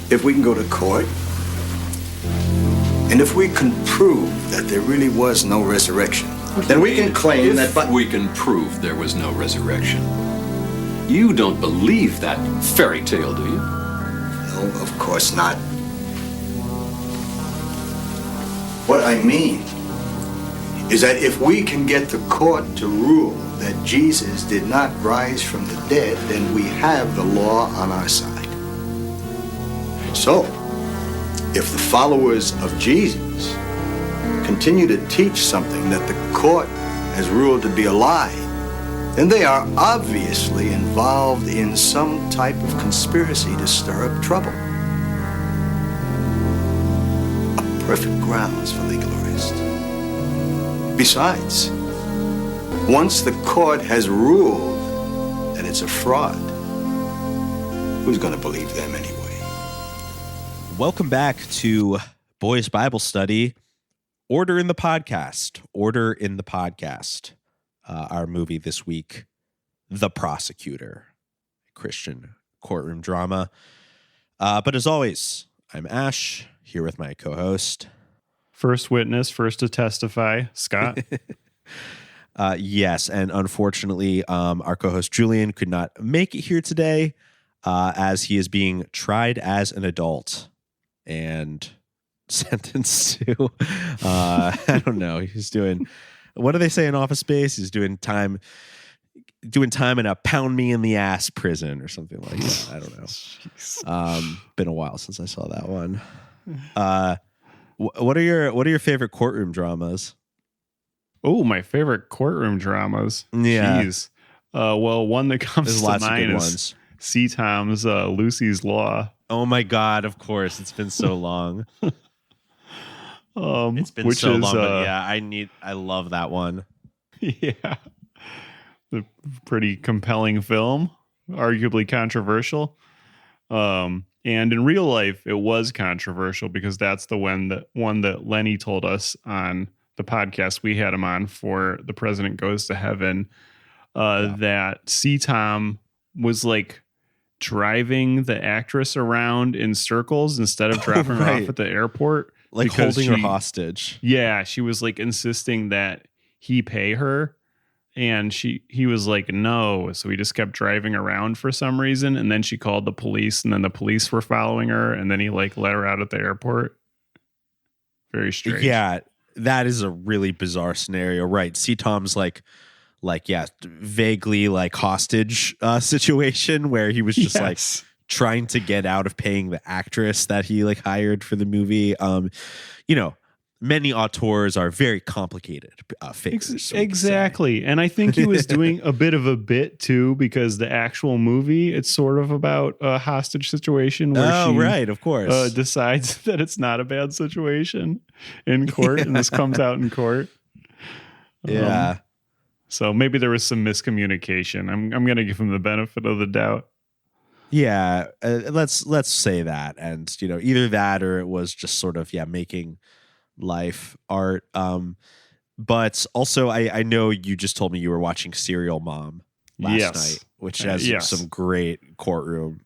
If we can go to court, and if we can prove that there really was no resurrection, then we can claim that... If we can prove there was no resurrection. You don't believe that fairy tale, do you? No, of course not. What I mean is that if we can get the court to rule that Jesus did not rise from the dead, then we have the law on our side. So, if the followers of Jesus continue to teach something that the court has ruled to be a lie, then they are obviously involved in some type of conspiracy to stir up trouble. A perfect grounds for legal arrest. Besides, once the court has ruled that it's a fraud, who's going to believe them anyway? Welcome back to Boys Bible Study. Order in the podcast. Order in the podcast. Our movie this week, The Prosecutor, Christian courtroom drama. But as always, I'm Ash, here with my co-host. First witness, first to testify, Scott. Yes, and unfortunately, our co-host Julian could not make it here today as he is being tried as an adult and sentenced to, I don't know, he's doing, what do they say in Office Space? He's doing time in a pound me in the ass prison or something like that. I don't know. Been a while since I saw that one. What are your favorite courtroom dramas? Oh, my favorite courtroom dramas. Yeah. Jeez. Well, one that comes to mind is C. Tom's Lucy's Law. Oh my God! Of course, it's been so long. It's been so long, but yeah, I love that one. Yeah, a pretty compelling film, arguably controversial. And in real life, it was controversial because that's the one that Lenny told us on the podcast we had him on for The President Goes to Heaven. That C. Tom was like driving the actress around in circles instead of dropping her off at the airport, like holding her hostage. Yeah, she was like insisting that he pay her, and he was like no, so he just kept driving around for some reason, and then she called the police, and then the police were following her, and then he like let her out at the airport. Very strange. Yeah, that is a really bizarre scenario, right? C. Tom's like vaguely like hostage situation where he was just like trying to get out of paying the actress that he like hired for the movie. Many auteurs are very complicated figures. Exactly. And I think he was doing a bit of a bit too, because the actual movie, it's sort of about a hostage situation where right, of course, decides that it's not a bad situation in court, and this comes out in court. Yeah. So maybe there was some miscommunication. I'm going to give him the benefit of the doubt. Yeah, let's say that, and either that or it was just sort of making life art. But also, I know you just told me you were watching Serial Mom last night, which has some great courtroom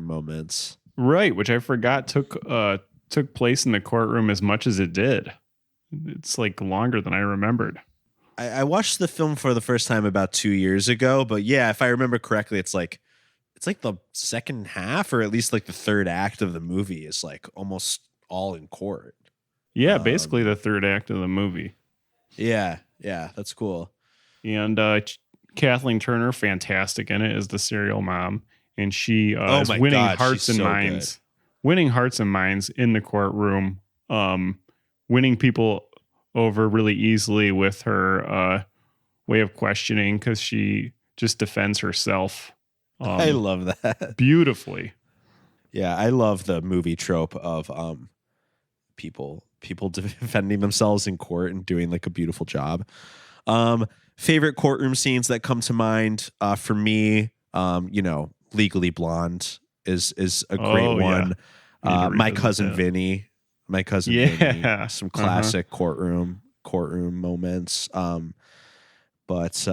moments. Right, which I forgot took place in the courtroom as much as it did. It's like longer than I remembered. I watched the film for the first time about 2 years ago, but yeah, if I remember correctly, it's like the second half, or at least like the third act of the movie is like almost all in court. Yeah, basically the third act of the movie. Yeah, that's cool. And Kathleen Turner, fantastic in it as the serial mom, and she is winning hearts and minds. Good. Winning hearts and minds in the courtroom, winning people over really easily with her way of questioning, because she just defends herself. I love that beautifully. Yeah, I love the movie trope of people defending themselves in court and doing like a beautiful job. Favorite courtroom scenes that come to mind for me, Legally Blonde is a great one. My Cousin Vinny. Vinny, some classic courtroom moments. But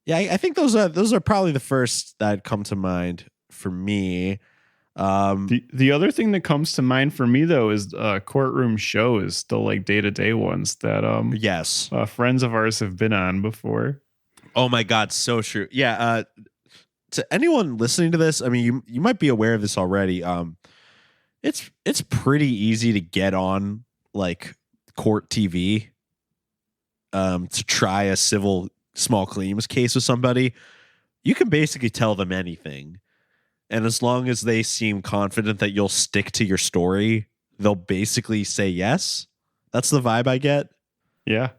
Yeah, I think those are probably the first that come to mind for me. The other thing that comes to mind for me though is courtroom shows, the like day-to-day ones that yes, friends of ours have been on before. Oh my God, so true. Yeah, to anyone listening to this, I mean, you might be aware of this already. It's pretty easy to get on like court TV to try a civil small claims case with somebody. You can basically tell them anything. And as long as they seem confident that you'll stick to your story, they'll basically say yes. That's the vibe I get. Yeah.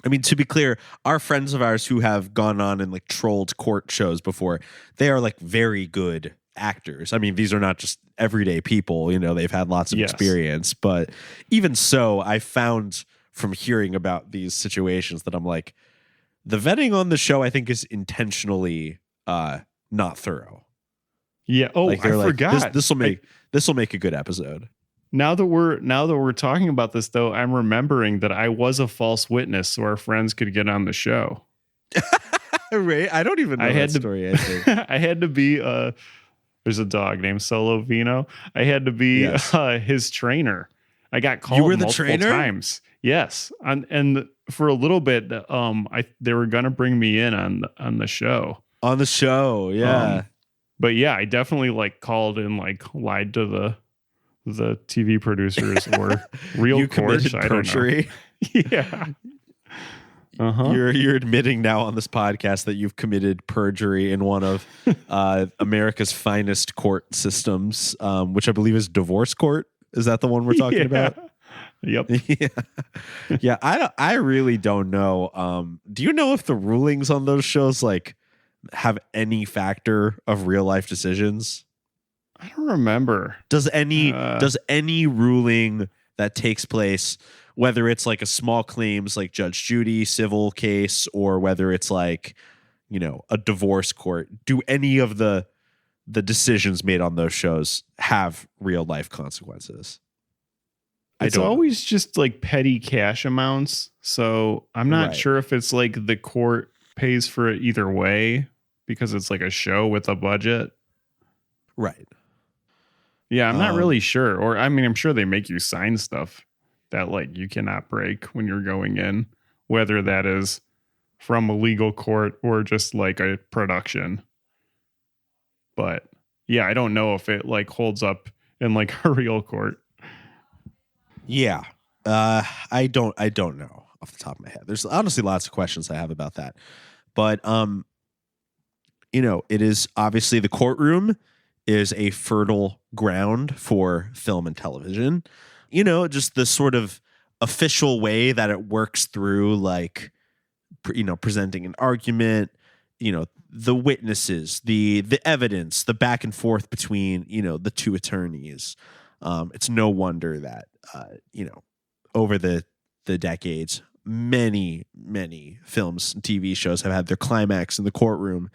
I mean, to be clear, our friends of ours who have gone on and like trolled court shows before, they are like very good actors. I mean, these are not just everyday people, you know, they've had lots of experience. But even so, I found from hearing about these situations that I'm like, the vetting on the show, I think, is intentionally not thorough. Yeah. Oh, like I forgot. This will make a good episode. Now that we're talking about this, though, I'm remembering that I was a false witness, so our friends could get on the show. Right? I don't even know that story. I think I had to be. There's a dog named Solo Vino. I had to be his trainer. I got called. You were the multiple trainer? Times. Yes, and for a little bit, they were gonna bring me in on the show. On the show, yeah. But yeah, I definitely like called and like lied to the TV producers or real you courts. Committed perjury. Yeah. Uh-huh. You're admitting now on this podcast that you've committed perjury in one of America's finest court systems, which I believe is divorce court. Is that the one we're talking about? Yep. Yeah. I really don't know. Do you know if the rulings on those shows like have any factor of real life decisions? I don't remember. Does any ruling that takes place, whether it's like a small claims like Judge Judy civil case, or whether it's like, you know, a divorce court, do any of the decisions made on those shows have real life consequences? It's always just like petty cash amounts. So I'm not sure if it's like the court pays for it either way because it's like a show with a budget. Right. Yeah, I'm not really sure. Or I mean, I'm sure they make you sign stuff that like you cannot break when you're going in, whether that is from a legal court or just like a production. But yeah, I don't know if it like holds up in like a real court. Yeah. I don't know off the top of my head. There's honestly lots of questions I have about that. But you know, it is obviously the courtroom is a fertile ground for film and television. You know, just the sort of official way that it works through, like, you know, presenting an argument, you know, the witnesses, the evidence, the back and forth between, you know, the two attorneys. It's no wonder that, you know, over the decades, many films and TV shows have had their climax in the courtroom.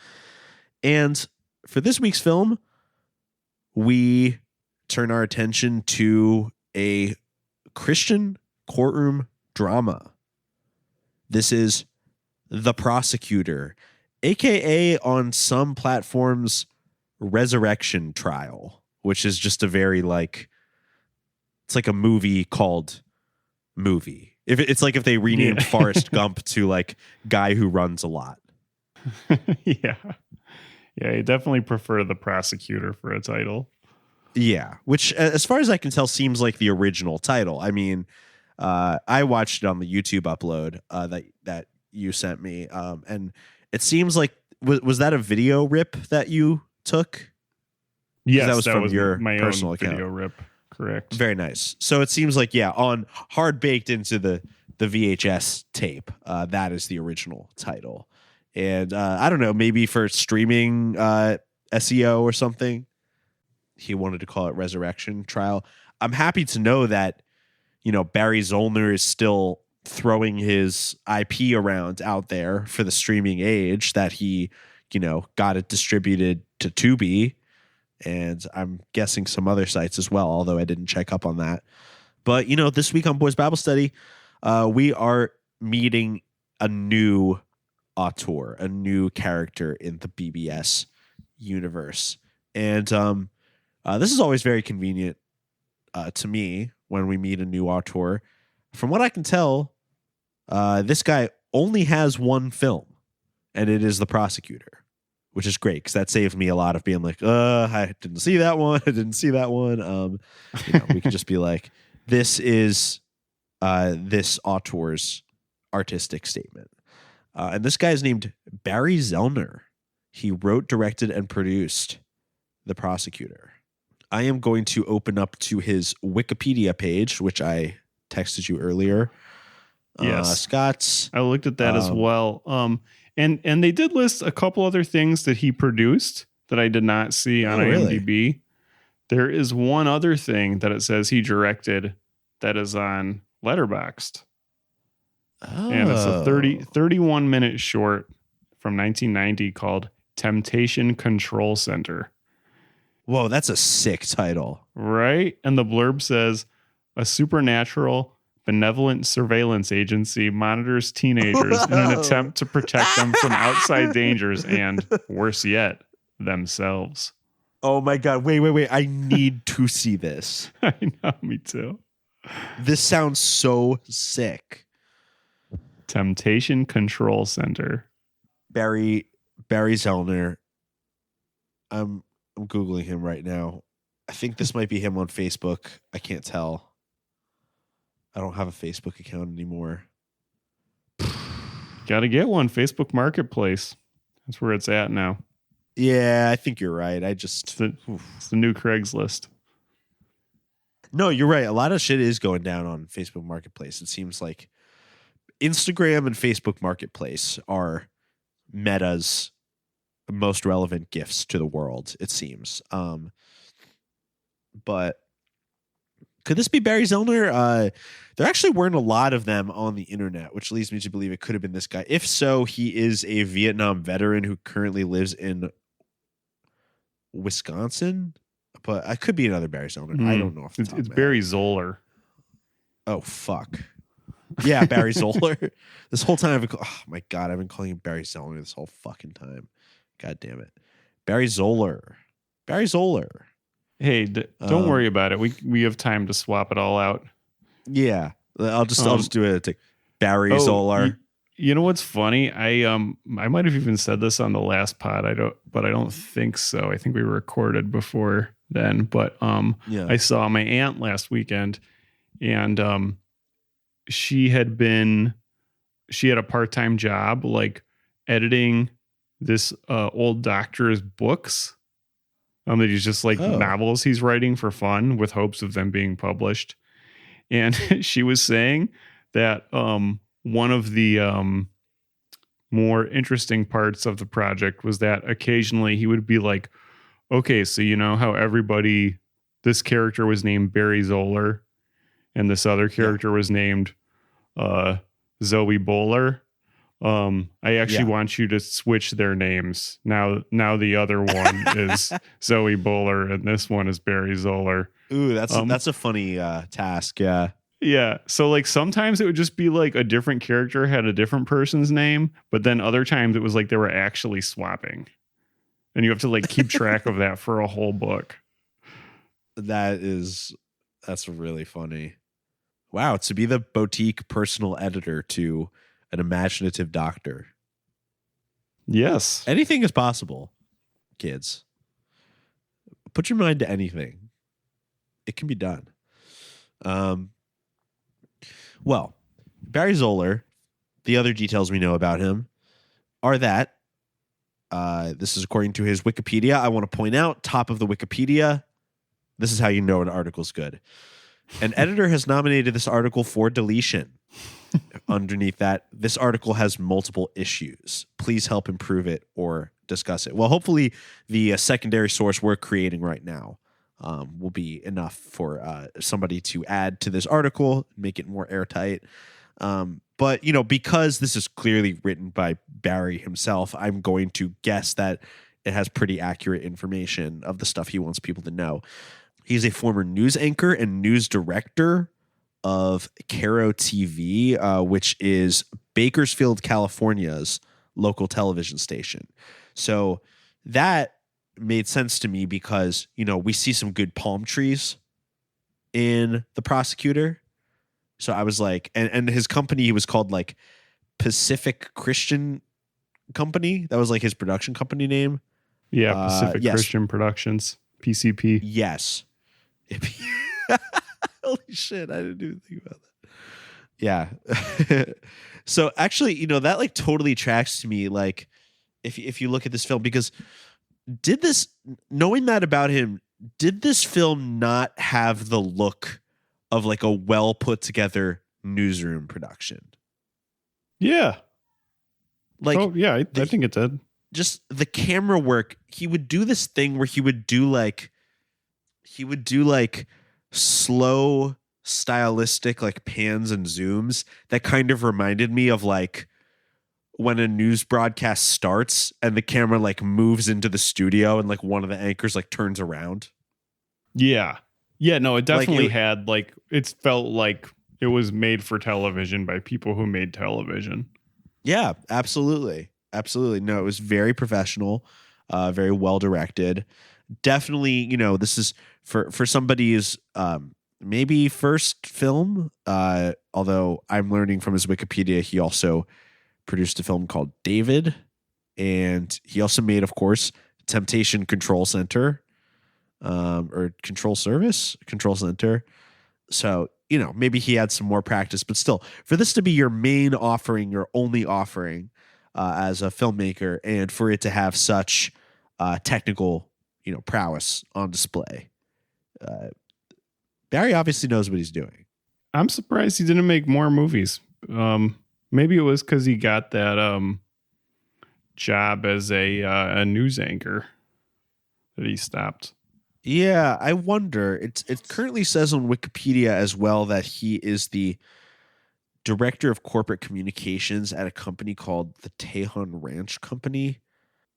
And for this week's film, we turn our attention to a Christian courtroom drama. This is The Prosecutor, aka on some platforms, Resurrection Trial, which is just a very like, it's like a movie called Movie. It's like if they renamed Forrest Gump to like Guy Who Runs a Lot. Yeah, I definitely prefer The Prosecutor for a title. Yeah, which as far as I can tell seems like the original title. I mean, I watched it on the YouTube upload that you sent me, and it seems like was that a video rip that you took? Yes, that was from your my personal own account. video rip. Correct. Very nice. So it seems like on hard baked into the VHS tape, that is the original title. And I don't know, maybe for streaming SEO or something, he wanted to call it Resurrection Trial. I'm happy to know that, you know, Barry Zoeller is still throwing his IP around out there for the streaming age, that he, you know, got it distributed to Tubi, and I'm guessing some other sites as well, although I didn't check up on that. But, you know, this week on Boys Bible Study, we are meeting a new auteur, a new character in the BBS universe. And this is always very convenient to me when we meet a new auteur. From what I can tell, this guy only has one film, and it is The Prosecutor, which is great because that saved me a lot of being like, I didn't see that one. I didn't see that one. We can just be like, this is this auteur's artistic statement. And this guy is named Barry Zoeller. He wrote, directed, and produced The Prosecutor. I am going to open up to his Wikipedia page, which I texted you earlier. Yes. Scott's. I looked at that as well. And they did list a couple other things that he produced that I did not see on IMDb. Really? There is one other thing that it says he directed that is on Letterboxd. Oh. And it's a 31-minute short from 1990 called Temptation Control Center. Whoa, that's a sick title. Right? And the blurb says, a supernatural benevolent surveillance agency monitors teenagers in an attempt to protect them from outside dangers and, worse yet, themselves. Oh my God. Wait. I need to see this. I know, me too. This sounds so sick. Temptation Control Center. Barry Zoeller. I'm Googling him right now. I think this might be him on Facebook. I can't tell. I don't have a Facebook account anymore. Got to get one. Facebook Marketplace. That's where it's at now. Yeah, I think you're right. It's the new Craigslist. No, you're right. A lot of shit is going down on Facebook Marketplace. It seems like Instagram and Facebook Marketplace are Meta's most relevant gifts to the world, it seems. But could this be Barry Zoeller? There actually weren't a lot of them on the internet, which leads me to believe it could have been this guy. If so, he is a Vietnam veteran who currently lives in Wisconsin. But I could be another Barry Zoeller. I don't know if it's Barry Zoeller. Oh, fuck. Yeah, Barry Zoeller. This whole time, oh my God, I've been calling him Barry Zoeller this whole fucking time. God damn it. Barry Zoeller. Hey, don't worry about it. We have time to swap it all out. Yeah, I'll just do it. Barry Zoeller. You know what's funny? I might have even said this on the last pod. I don't think so. I think we recorded before then. But yeah. I saw my aunt last weekend, and she had a part-time job like editing this old doctor's books. That he's just like novels he's writing for fun with hopes of them being published. And she was saying that one of the more interesting parts of the project was that occasionally he would be like, okay, so you know how this character was named Barry Zoeller and this other character was named Zoe Bowler. I actually want you to switch their names. Now the other one is Zoe Bowler and this one is Barry Zoeller. Ooh, that's a funny task. Yeah. Yeah. So like sometimes it would just be like a different character had a different person's name, but then other times it was like they were actually swapping. And you have to like keep track of that for a whole book. That's really funny. Wow, to be the boutique personal editor to an imaginative doctor. Yes. Anything is possible, kids. Put your mind to anything. It can be done. Well, Barry Zoeller, the other details we know about him are that this is according to his Wikipedia. I want to point out, top of the Wikipedia, this is how you know an article's good. An editor has nominated this article for deletion. Underneath that, this article has multiple issues. Please help improve it or discuss it. Well, hopefully the secondary source we're creating right now will be enough for somebody to add to this article, make it more airtight. But, because this is clearly written by Barry himself, I'm going to guess that it has pretty accurate information of the stuff he wants people to know. He's a former news anchor and news director of Caro TV, which is Bakersfield, California's local television station. So that made sense to me because, we see some good palm trees in The Prosecutor. So I was like, and his company was called like Pacific Christian Company. That was like his production company name. Yeah, Pacific yes. Christian Productions, PCP. Yes. Holy shit, I didn't even think about that. Yeah. So actually, that like totally tracks to me. Like if you look at this film, because knowing that about him, did this film not have the look of like a well put together newsroom production? Yeah. Like, I think it did. Just the camera work. He would do this thing where he would do like slow stylistic like pans and zooms that kind of reminded me of like when a news broadcast starts and the camera like moves into the studio and like one of the anchors like turns around. Yeah. Yeah, no, it definitely had like, it felt like it was made for television by people who made television. Yeah, absolutely. Absolutely. No, it was very professional, very well directed. Definitely, this is for somebody's maybe first film. Although I'm learning from his Wikipedia, he also produced a film called David, and he also made, of course, Temptation Control Center, or Control Center. So, maybe he had some more practice, but still, for this to be your main offering, your only offering as a filmmaker, and for it to have such technical, prowess on display, Barry obviously knows what he's doing. I'm surprised he didn't make more movies. Maybe it was because he got that job as a news anchor that he stopped. Yeah, I wonder. It currently says on Wikipedia as well that he is the director of corporate communications at a company called the Tejon Ranch Company.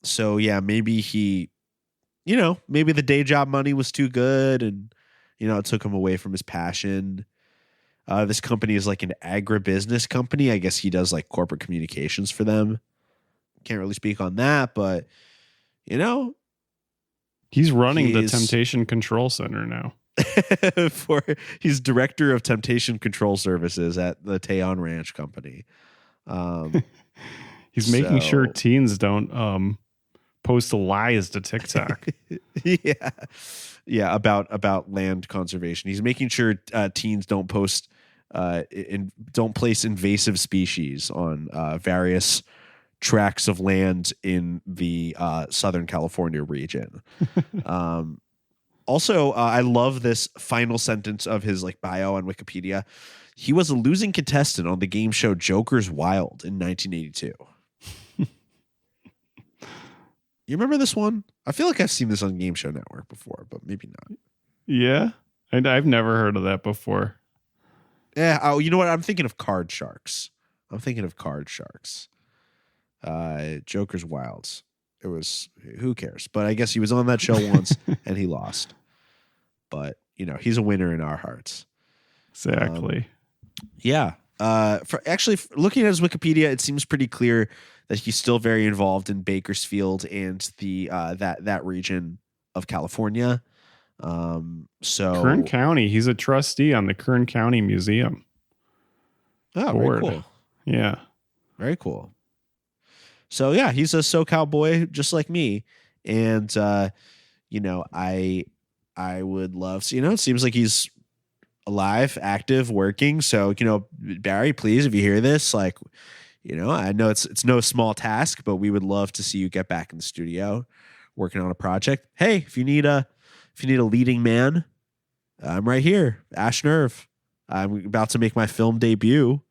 So yeah, maybe he, maybe the day job money was too good and, it took him away from his passion. This company is like an agribusiness company. I guess he does like corporate communications for them. Can't really speak on that, but he's running the Temptation Control Center now. He's director of Temptation Control Services at the Tejon Ranch Company. He's making sure teens don't post lies to TikTok. Yeah, about land conservation. He's making sure teens don't post don't place invasive species on various tracts of land in the Southern California region. Also, I love this final sentence of his like bio on Wikipedia. He was a losing contestant on the game show Joker's Wild in 1982. You remember this one? I feel like I've seen this on Game Show Network before, but maybe not. Yeah, and I've never heard of that before. Yeah. Oh, you know what? I'm thinking of Card Sharks. Joker's Wilds. It was, who cares? But I guess he was on that show once and he lost. But, he's a winner in our hearts. Exactly. Yeah. Looking at his Wikipedia, it seems pretty clear that he's still very involved in Bakersfield and the that region of California. So Kern County, he's a trustee on the Kern County Museum. Oh, board. Very cool. Yeah. Very cool. So yeah, he's a SoCal boy just like me. And I would love to, it seems like he's alive, active, working. So, Barry, please, if you hear this, like, I know it's no small task, but we would love to see you get back in the studio working on a project. Hey, if you need a leading man, I'm right here. Ash Nerve. I'm about to make my film debut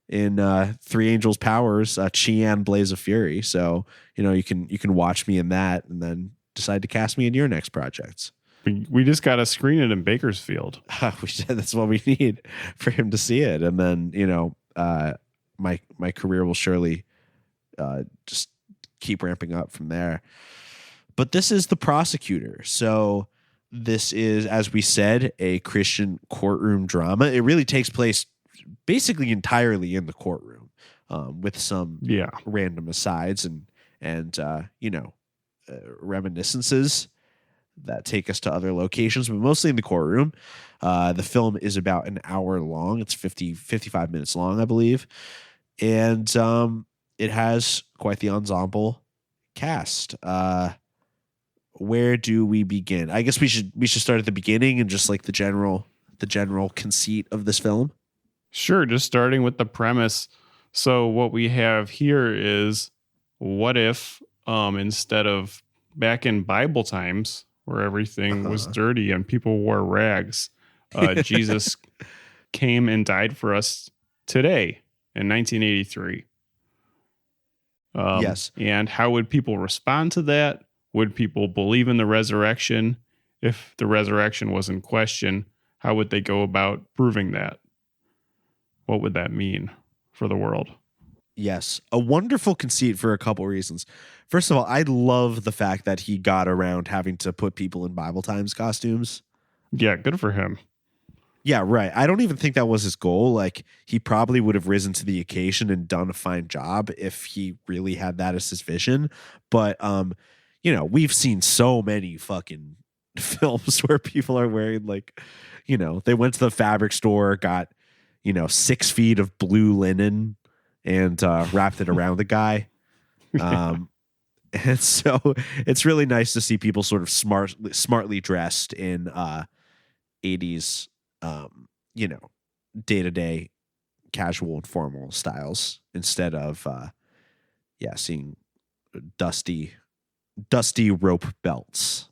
in Three Angels Powers, Chian Blaze of Fury. So, you can watch me in that and then decide to cast me in your next projects. We just got to screen it in Bakersfield. That's what we need for him to see it. And then, my career will surely just keep ramping up from there. But this is The Prosecutor. So this is, as we said, a Christian courtroom drama. It really takes place basically entirely in the courtroom. with some random asides and reminiscences that take us to other locations, but mostly in the courtroom. The film is about an hour long. It's 55 minutes long, I believe. And it has quite the ensemble cast. Where do we begin? I guess we should start at the beginning and just like the general conceit of this film. Sure, just starting with the premise. So what we have here is, what if instead of back in Bible times where everything was dirty and people wore rags, Jesus came and died for us today in 1983. Yes. And how would people respond to that? Would people believe in the resurrection? If the resurrection was in question, how would they go about proving that? What would that mean for the world? Yes. A wonderful conceit for a couple reasons. First of all, I love the fact that he got around having to put people in Bible times costumes. Yeah, good for him. Yeah, right. I don't even think that was his goal. Like, he probably would have risen to the occasion and done a fine job if he really had that as his vision. But, we've seen so many fucking films where people are wearing like, they went to the fabric store, got, 6 feet of blue linen and wrapped it around the guy. And so it's really nice to see people sort of smartly dressed in 80s, day-to-day casual and formal styles instead of, seeing dusty rope belts.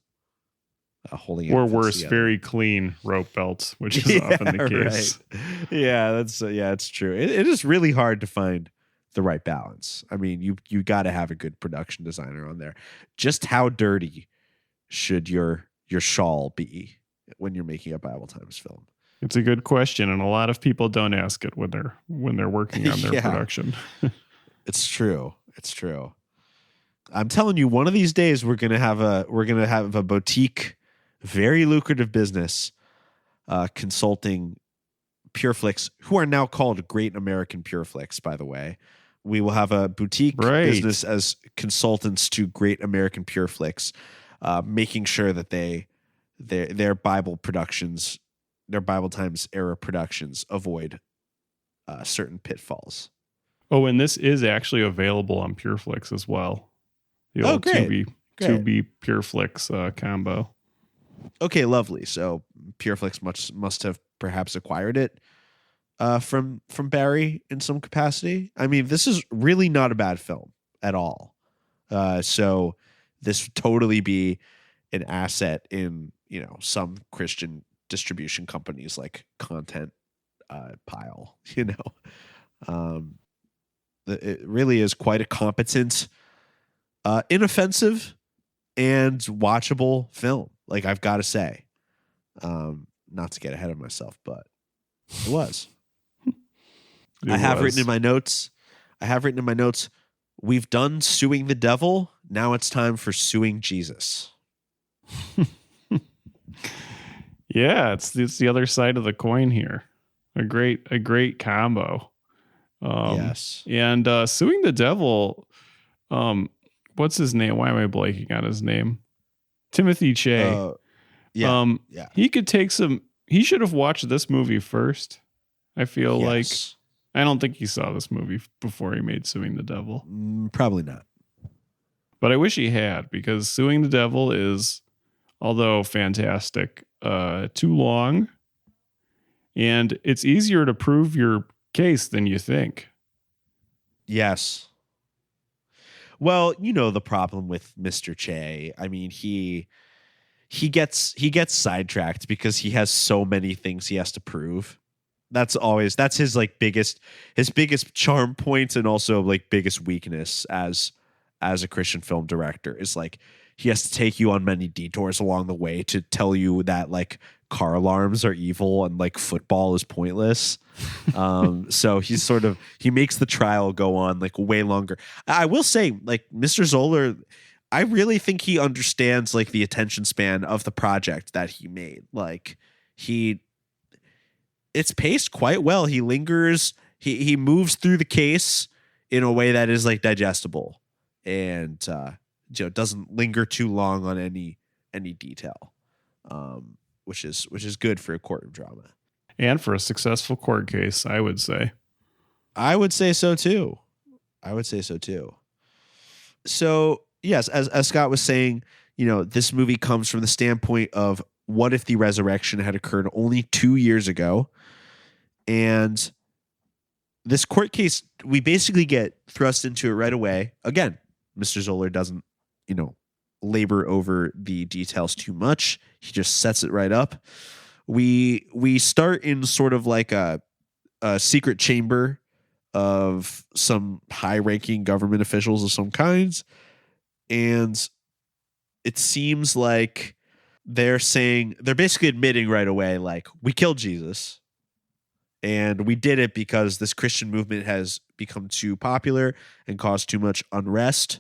Holding or worse, together. Very clean rope belts, which is often the case. Right. Yeah, it's true. It is really hard to find the right balance. I mean, you got to have a good production designer on there. Just how dirty should your shawl be when you're making a Bible times film? It's a good question, and a lot of people don't ask it when they're working on their production. It's true. I'm telling you, one of these days we're gonna have a boutique, very lucrative business consulting Pure Flix, who are now called Great American Pure Flix, by the way. We will have a boutique business as consultants to Great American Pure Flix, making sure that their Bible productions, their Bible Times era productions, avoid certain pitfalls. Oh, and this is actually available on Pure Flix as well. The old Tubi Pure Flix combo. Okay, lovely. So Pure Flix must have perhaps acquired it from Barry in some capacity. I mean, this is really not a bad film at all. So this would totally be an asset in, some Christian distribution companies like Content Pile, it really is quite a competent, inoffensive and watchable film. Like, I've got to say, not to get ahead of myself, but it was. I have written in my notes, we've done suing the devil. Now it's time for suing Jesus. Yeah, it's the other side of the coin here. A great combo. Yes. And suing the devil, what's his name? Why am I blanking on his name? Timothy Che. Yeah. He could take he should have watched this movie first. I feel like I don't think he saw this movie before he made Suing the Devil. Probably not. But I wish he had, because Suing the Devil is, although fantastic, too long. And it's easier to prove your case than you think. Yes. Well, the problem with Mr. Che. I mean, he gets sidetracked because he has so many things he has to prove. That's his biggest charm point, and also like biggest weakness as a Christian film director is like he has to take you on many detours along the way to tell you that like car alarms are evil and like football is pointless. So he makes the trial go on like way longer. I will say, like, Mr. Zoeller, I really think he understands like the attention span of the project that he made. Like, it's paced quite well. He lingers, he moves through the case in a way that is like digestible and doesn't linger too long on any detail, which is good for a courtroom drama and for a successful court case. I would say so too. So yes, as Scott was saying, this movie comes from the standpoint of what if the resurrection had occurred only 2 years ago, and this court case, we basically get thrust into it right away. Again, Mr. Zoeller doesn't, labor over the details too much. He just sets it right up. We start in sort of like a secret chamber of some high-ranking government officials of some kinds, and it seems like they're basically admitting right away, like, we killed Jesus. And we did it because this Christian movement has become too popular and caused too much unrest.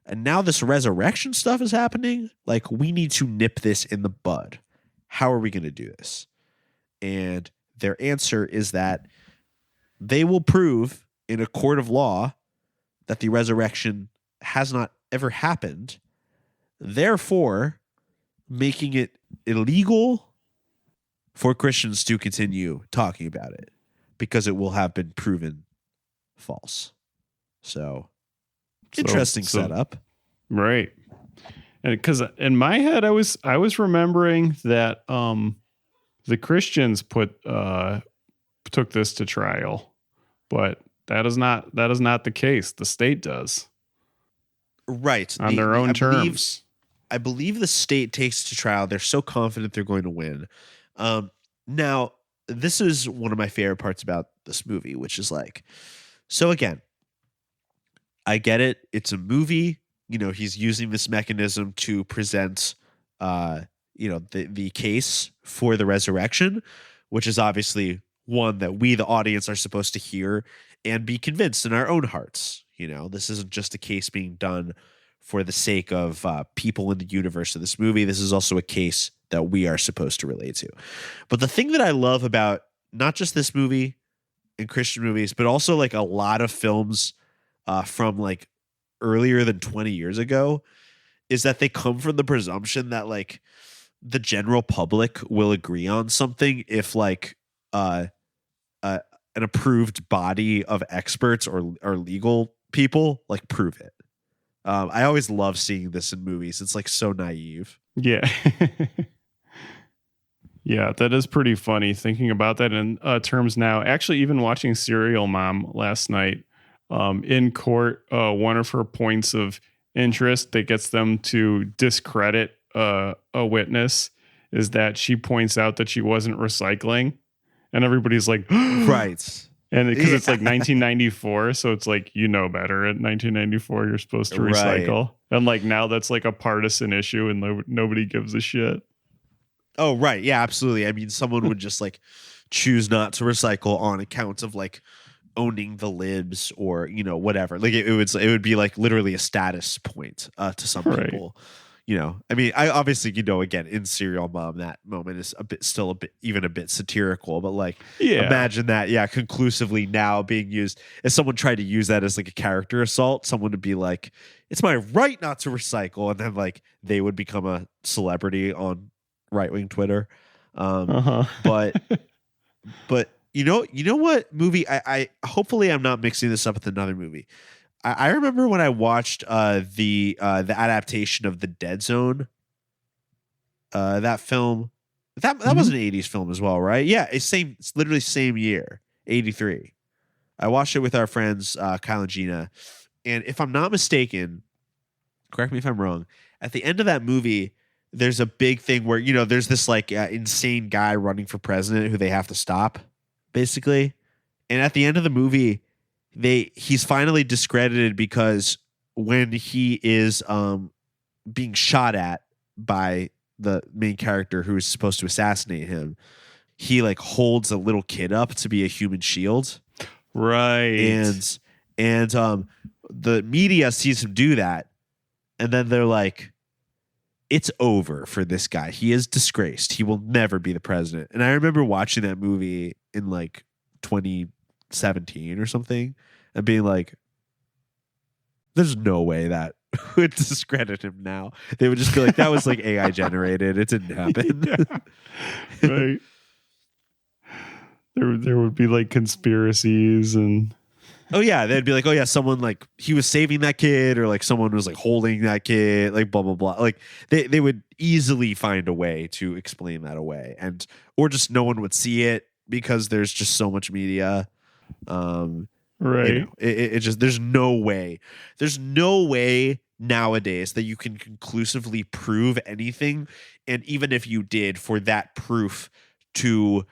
And now this resurrection stuff is happening. Like, we need to nip this in the bud. How are we going to do this? And their answer is that they will prove in a court of law that the resurrection has not ever happened, therefore making it illegal for Christians to continue talking about it because it will have been proven false. So interesting setup. Right. And because in my head, I was remembering that the Christians took this to trial, but that is not the case. The state does. Right. On their own terms. I believe the state takes to trial. They're so confident they're going to win. Now, this is one of my favorite parts about this movie, which is like, so again, I get it. It's a movie. He's using this mechanism to present, the case for the resurrection, which is obviously one that we, the audience, are supposed to hear and be convinced in our own hearts. This isn't just a case being done for the sake of people in the universe of this movie. This is also a case that we are supposed to relate to. But the thing that I love about not just this movie and Christian movies, but also like a lot of films from like earlier than 20 years ago, is that they come from the presumption that like the general public will agree on something if like an approved body of experts or legal people like prove it. I always love seeing this in movies. It's like so naive. Yeah. Yeah, that is pretty funny thinking about that in terms now. Actually, even watching Serial Mom last night in court, one of her points of interest that gets them to discredit a witness is that she points out that she wasn't recycling. And everybody's like, right. And because it's like 1994, so it's like, better. In 1994, you're supposed to recycle. Right. And like now that's like a partisan issue and nobody gives a shit. Oh, right. Yeah, absolutely. I mean, someone would just like choose not to recycle on account of like owning the libs or, whatever. Like it would be like literally a status point to some people. I mean, I obviously, again, in Serial Mom, that moment is still a bit satirical, but like, imagine that, conclusively now being used. If someone tried to use that as like a character assault, someone would be like, it's my right not to recycle. And then like they would become a celebrity on right-wing Twitter. But you know what movie I hopefully I'm not mixing this up with another movie. I remember when I watched the adaptation of The Dead Zone. That film that was an 80s film as well, right? Yeah, it's literally same year, 83. I watched it with our friends Kyle and Gina, and if I'm not mistaken, correct me if I'm wrong, at the end of that movie there's a big thing where there's this like insane guy running for president who they have to stop, basically. And at the end of the movie, he's finally discredited because when he is being shot at by the main character who is supposed to assassinate him, he like holds a little kid up to be a human shield. Right. And the media sees him do that, and then they're like, it's over for this guy. He is disgraced. He will never be the president. And I remember watching that movie in like 2017 or something and being like, There's no way that would discredit him now. They would just be like, that was like AI generated. It didn't happen. Yeah. Right. There would be like conspiracies and oh yeah, they'd be like, oh yeah, someone like he was saving that kid, or like someone was like holding that kid, like blah blah blah. Like they would easily find a way to explain that away, and or just no one would see it because there's just so much media. right. You know, it just there's no way nowadays that you can conclusively prove anything, and even if you did, for that proof to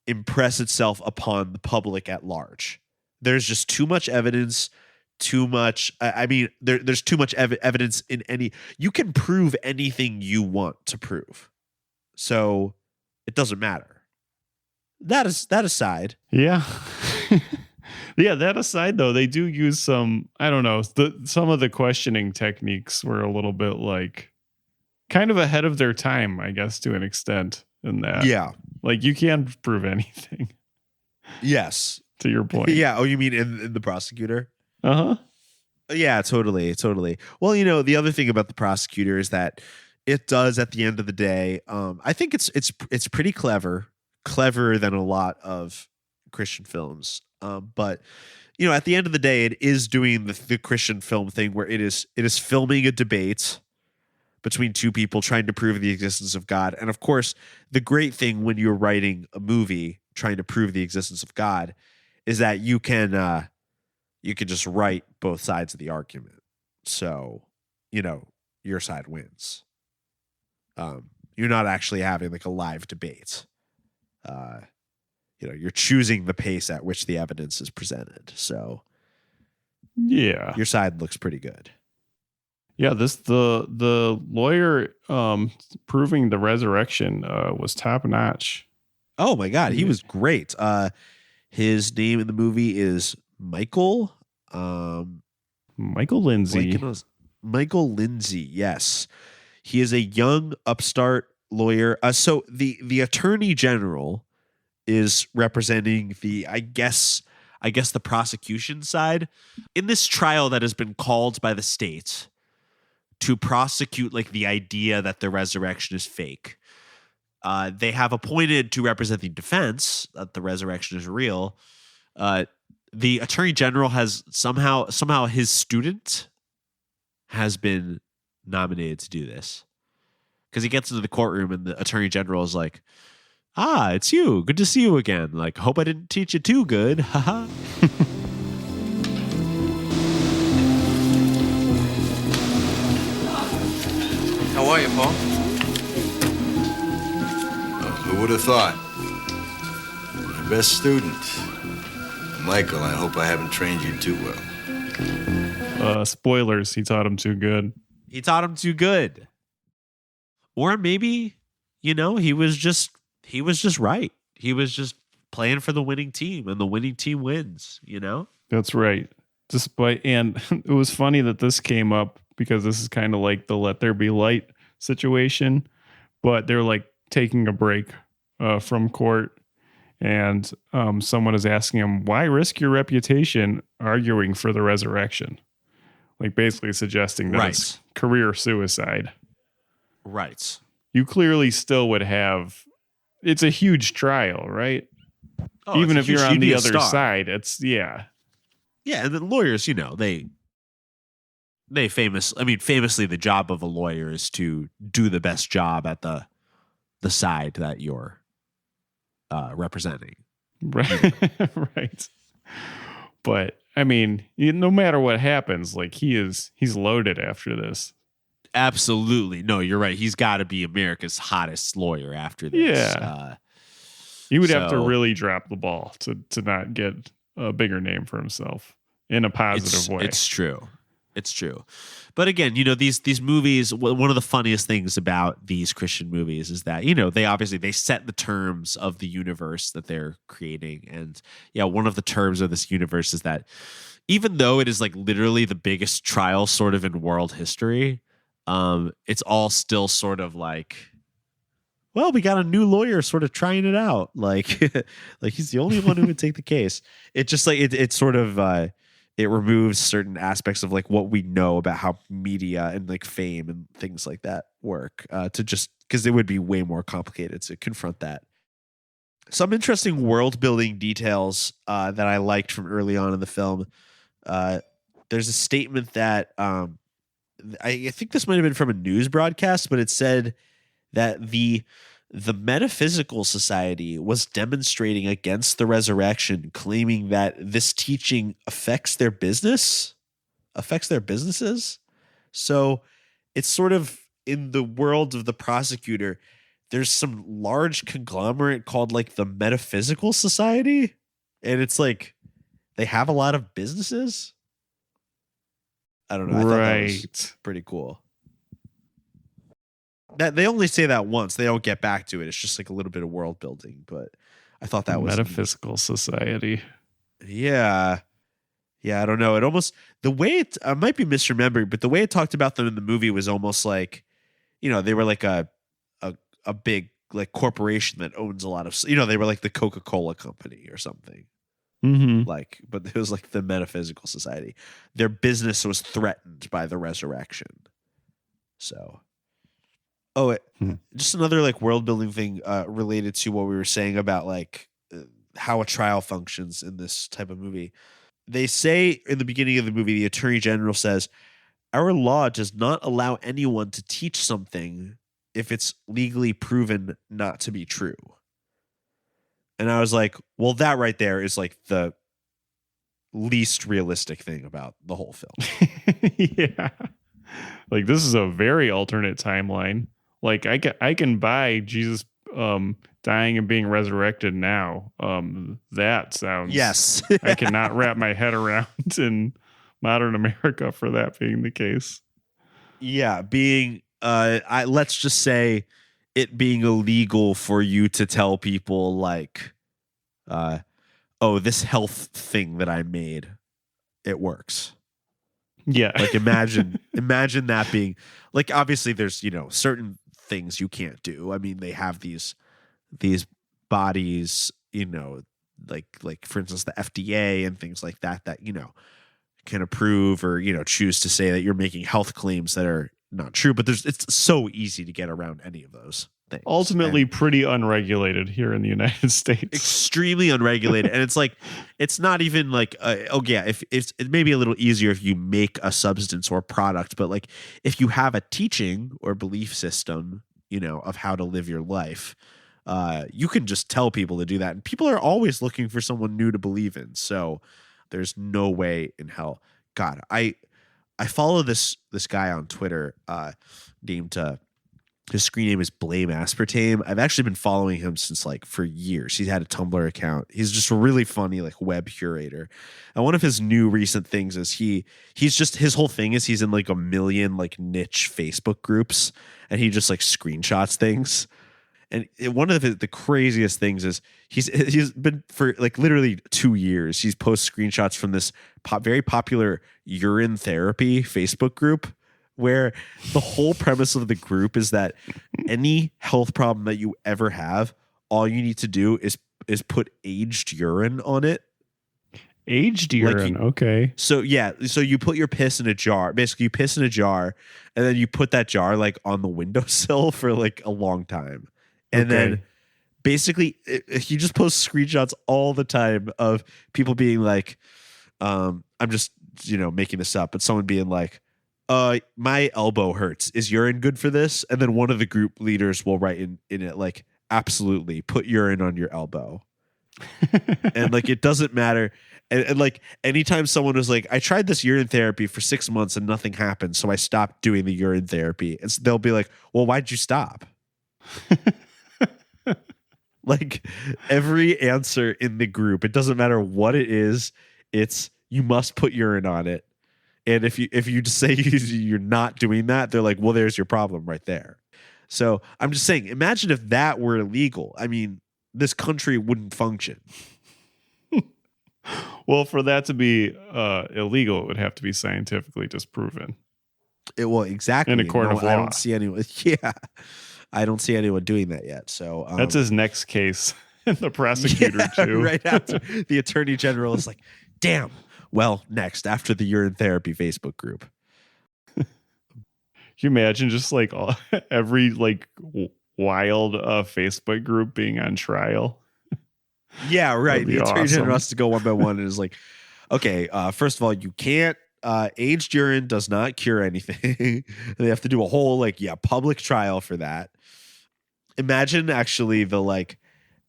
impress itself upon the public at large. There's just too much evidence, too much. I mean, there's too much evidence in any. You can prove anything you want to prove, so it doesn't matter. That aside, Yeah. Yeah, that aside though, they do use some, I don't know, some of the questioning techniques were a little bit like kind of ahead of their time, I guess, to an extent in that. yeah, Like you can't prove anything, yes, to your point. yeah. Oh, you mean in the Prosecutor? Uh-huh. Yeah, totally. Well, you know, the other thing about the Prosecutor is that it does, at the end of the day, I think it's pretty cleverer than a lot of Christian films. But you know, at the end of the day, it is doing the Christian film thing where it is filming a debate between two people trying to prove the existence of God. And of course, the great thing when you're writing a movie trying to prove the existence of God is that you can just write both sides of the argument. So, you know, your side wins. You're not actually having like a live debate. You know, you're choosing the pace at which the evidence is presented. So Yeah. your side looks pretty good. Yeah, the lawyer proving the resurrection was top notch. Oh my God, he was great. His name in the movie is Michael. Michael Lindsey. Michael Lindsey. Yes, he is a young upstart lawyer. So the attorney general is representing the, I guess the prosecution side in this trial that has been called by the state to prosecute like the idea that the resurrection is fake. They have appointed to represent the defense that the resurrection is real. The attorney general has somehow his student has been nominated to do this, because he gets into the courtroom and the attorney general is like, it's you. Good to see you again. Like, hope I didn't teach you too good. Haha. How are you, Paul? Who would have thought? My best student. Michael, I hope I haven't trained you too well. Spoilers, he taught him too good. He taught him too good. Or maybe, you know, he was just right. He was just playing for the winning team, and the winning team wins, you know? That's right. And it was funny that this came up because this is kind of like the Let There Be Light situation, but they're like taking a break from court, and someone is asking him, why risk your reputation arguing for the resurrection? Like basically suggesting that it's career suicide. Right. You clearly still would have, it's a huge trial, right? Oh, even if you're on the other star. side, it's yeah. Yeah, and the lawyers, you know, famously the job of a lawyer is to do the best job at the side that you're representing. Right. Right. But I mean, no matter what happens, like he's loaded after this. Absolutely. No, you're right. He's got to be America's hottest lawyer after this. Yeah. He would have to really drop the ball to not get a bigger name for himself in a positive way. It's true. But again, you know, these movies, one of the funniest things about these Christian movies is that, you know, they set the terms of the universe that they're creating. And yeah, one of the terms of this universe is that even though it is like literally the biggest trial sort of in world history, it's all still sort of like, well, we got a new lawyer sort of trying it out. Like, like he's the only one who would take the case. It's just like, it's sort of, it removes certain aspects of like what we know about how media and like fame and things like that work, to just because it would be way more complicated to confront that. Some interesting world building details that I liked from early on in the film. There's a statement that I think this might have been from a news broadcast, but it said that the Metaphysical Society was demonstrating against the resurrection, claiming that this teaching affects their businesses. So it's sort of in the world of the Prosecutor, there's some large conglomerate called like the Metaphysical Society. And it's like they have a lot of businesses. I don't know. I thought that was pretty cool. That they only say that once. They don't get back to it. It's just like a little bit of world building. But I thought that was Metaphysical Society. Yeah. Yeah, I don't know. It almost the way it I might be misremembering, but the way it talked about them in the movie was almost like, they were like a big like corporation that owns a lot of, they were like the Coca-Cola company or something. Mm-hmm. Like, but it was like the Metaphysical Society. Their business was threatened by the resurrection. So, just another like world building thing related to what we were saying about like how a trial functions in this type of movie. They say in the beginning of the movie, the Attorney General says, "Our law does not allow anyone to teach something if it's legally proven not to be true." And I was like, well, that right there is like the least realistic thing about the whole film. Yeah. Like this is a very alternate timeline. Like I can buy Jesus dying and being resurrected now. That sounds, yes. I cannot wrap my head around in modern America for that being the case. Yeah, being let's just say it being illegal for you to tell people like, this health thing that I made, it works. Yeah. Like imagine that being like, obviously there's, certain things you can't do. I mean, they have these bodies, like for instance, the FDA and things like that, can approve or, choose to say that you're making health claims that are not true, but it's so easy to get around any of those things. Ultimately pretty unregulated here in the United States. Extremely unregulated. And it's like, it's not even like, if it may be a little easier if you make a substance or product, but like if you have a teaching or belief system, of how to live your life, you can just tell people to do that. And people are always looking for someone new to believe in. So there's no way in hell. God, I follow this guy on Twitter named his screen name is Blame Aspartame. I've actually been following him since like for years. He's had a Tumblr account. He's just a really funny like web curator. And one of his new recent things is he's just his whole thing is he's in like a million like niche Facebook groups and he just like screenshots things. And one of the craziest things is he's been for like literally 2 years. He's post screenshots from this very popular urine therapy Facebook group where the whole premise of the group is that any health problem that you ever have, all you need to do is put aged urine on it. Aged urine, okay. So you put your piss in a jar. Basically, you piss in a jar, and then you put that jar like on the windowsill for like a long time. And then basically he just posts screenshots all the time of people being like, I'm just, making this up, but someone being like, my elbow hurts. Is urine good for this? And then one of the group leaders will write in it like, absolutely, put urine on your elbow. And like, it doesn't matter. And like, anytime someone was like, I tried this urine therapy for 6 months and nothing happened, so I stopped doing the urine therapy. And so they'll be like, well, why'd you stop? Like every answer in the group, it doesn't matter what it is, it's you must put urine on it. And if you just say you're not doing that, they're like, well, there's your problem right there. So I'm just saying, imagine if that were illegal. I mean, this country wouldn't function. Well, for that to be illegal, it would have to be scientifically disproven. Exactly. In a court of law. I don't see anyone. Yeah. I don't see anyone doing that yet. So that's his next case. The prosecutor too. Right after the Attorney General is like, damn, Well, next, after the urine therapy Facebook group. Can you imagine just like every like wild Facebook group being on trial? Yeah, right. The attorney awesome. general has to go one by one and is like, okay, first of all, you can't, aged urine does not cure anything. They have to do a whole public trial for that. Imagine actually the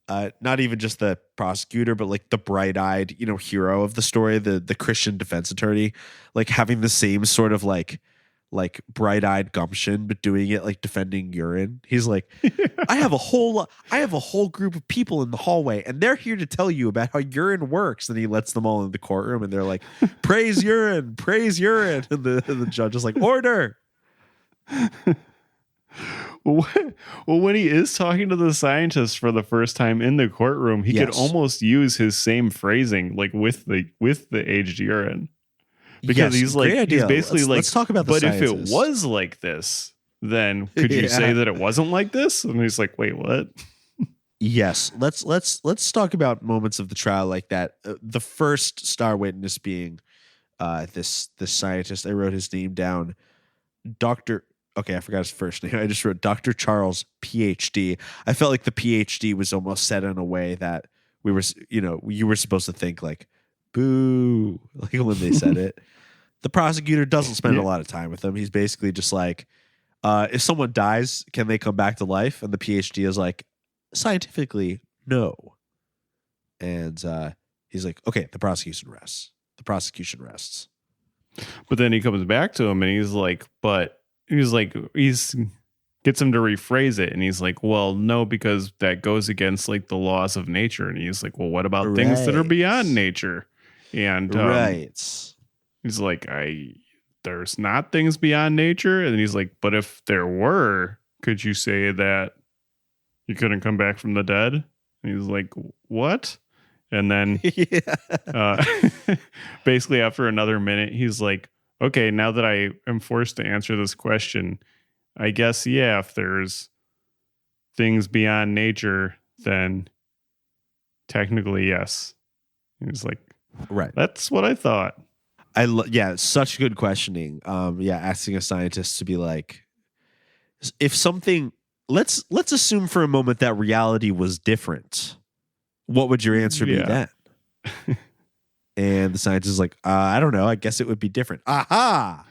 not even just the prosecutor, but like the bright-eyed, hero of the story, the Christian defense attorney, like having the same sort of like bright-eyed gumption, but doing it like defending urine. He's like, I have a whole group of people in the hallway, and they're here to tell you about how urine works. And he lets them all in the courtroom, and they're like, praise urine, praise urine. And the judge is like, order. Well, when he is talking to the scientist for the first time in the courtroom, he could almost use his same phrasing, like with the aged urine. Because he's basically let's talk about the but scientist. If it was like this, then could you say that it wasn't like this? And he's like, wait, what? Yes. Let's talk about moments of the trial like that. The first star witness being this scientist. I wrote his name down. Okay, I forgot his first name. I just wrote Dr. Charles, PhD. I felt like the PhD was almost said in a way that you were supposed to think like, boo, like when they said it. The prosecutor doesn't spend a lot of time with them. He's basically just like, if someone dies, can they come back to life? And the PhD is like, scientifically, no. And he's like, okay, the prosecution rests. But then he comes back to him and he's gets him to rephrase it, and he's like, well, no, because that goes against like the laws of nature. And he's like, well, what about things that are beyond nature? And he's like, there's not things beyond nature. And he's like, but if there were, could you say that you couldn't come back from the dead? And he's like, what? And then basically after another minute, he's like, okay, now that I am forced to answer this question, I guess, if there's things beyond nature, then technically, yes. He's like, right. That's what I thought. Such good questioning. Asking a scientist to be like, if something, let's assume for a moment that reality was different. What would your answer be then? And the scientist is like, I don't know. I guess it would be different. Aha!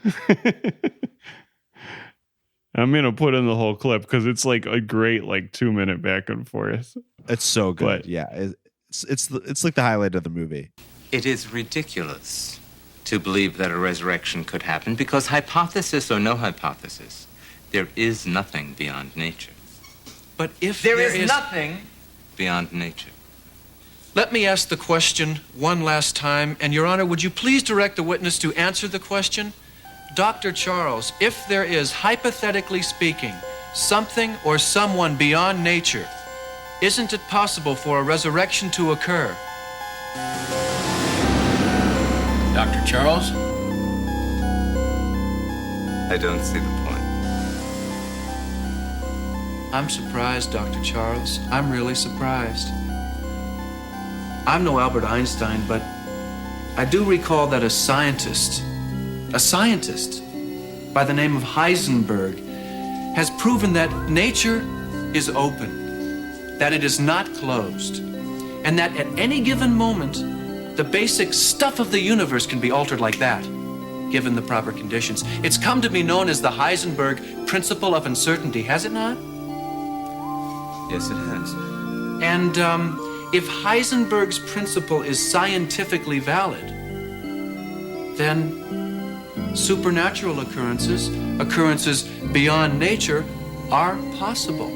I'm going to put in the whole clip because it's like a great 2-minute back and forth. It's so good. It's like the highlight of the movie. It is ridiculous to believe that a resurrection could happen because hypothesis or no hypothesis, there is nothing beyond nature. But if there is nothing beyond nature. Let me ask the question one last time, and Your Honor, would you please direct the witness to answer the question? Dr. Charles, if there is, hypothetically speaking, something or someone beyond nature, isn't it possible for a resurrection to occur? Dr. Charles? I don't see the point. I'm surprised, Dr. Charles. I'm really surprised. I'm no Albert Einstein, but I do recall that a scientist by the name of Heisenberg has proven that nature is open, that it is not closed, and that at any given moment, the basic stuff of the universe can be altered like that, given the proper conditions. It's come to be known as the Heisenberg principle of uncertainty, has it not? Yes, it has. And if Heisenberg's principle is scientifically valid, then supernatural occurrences beyond nature are possible,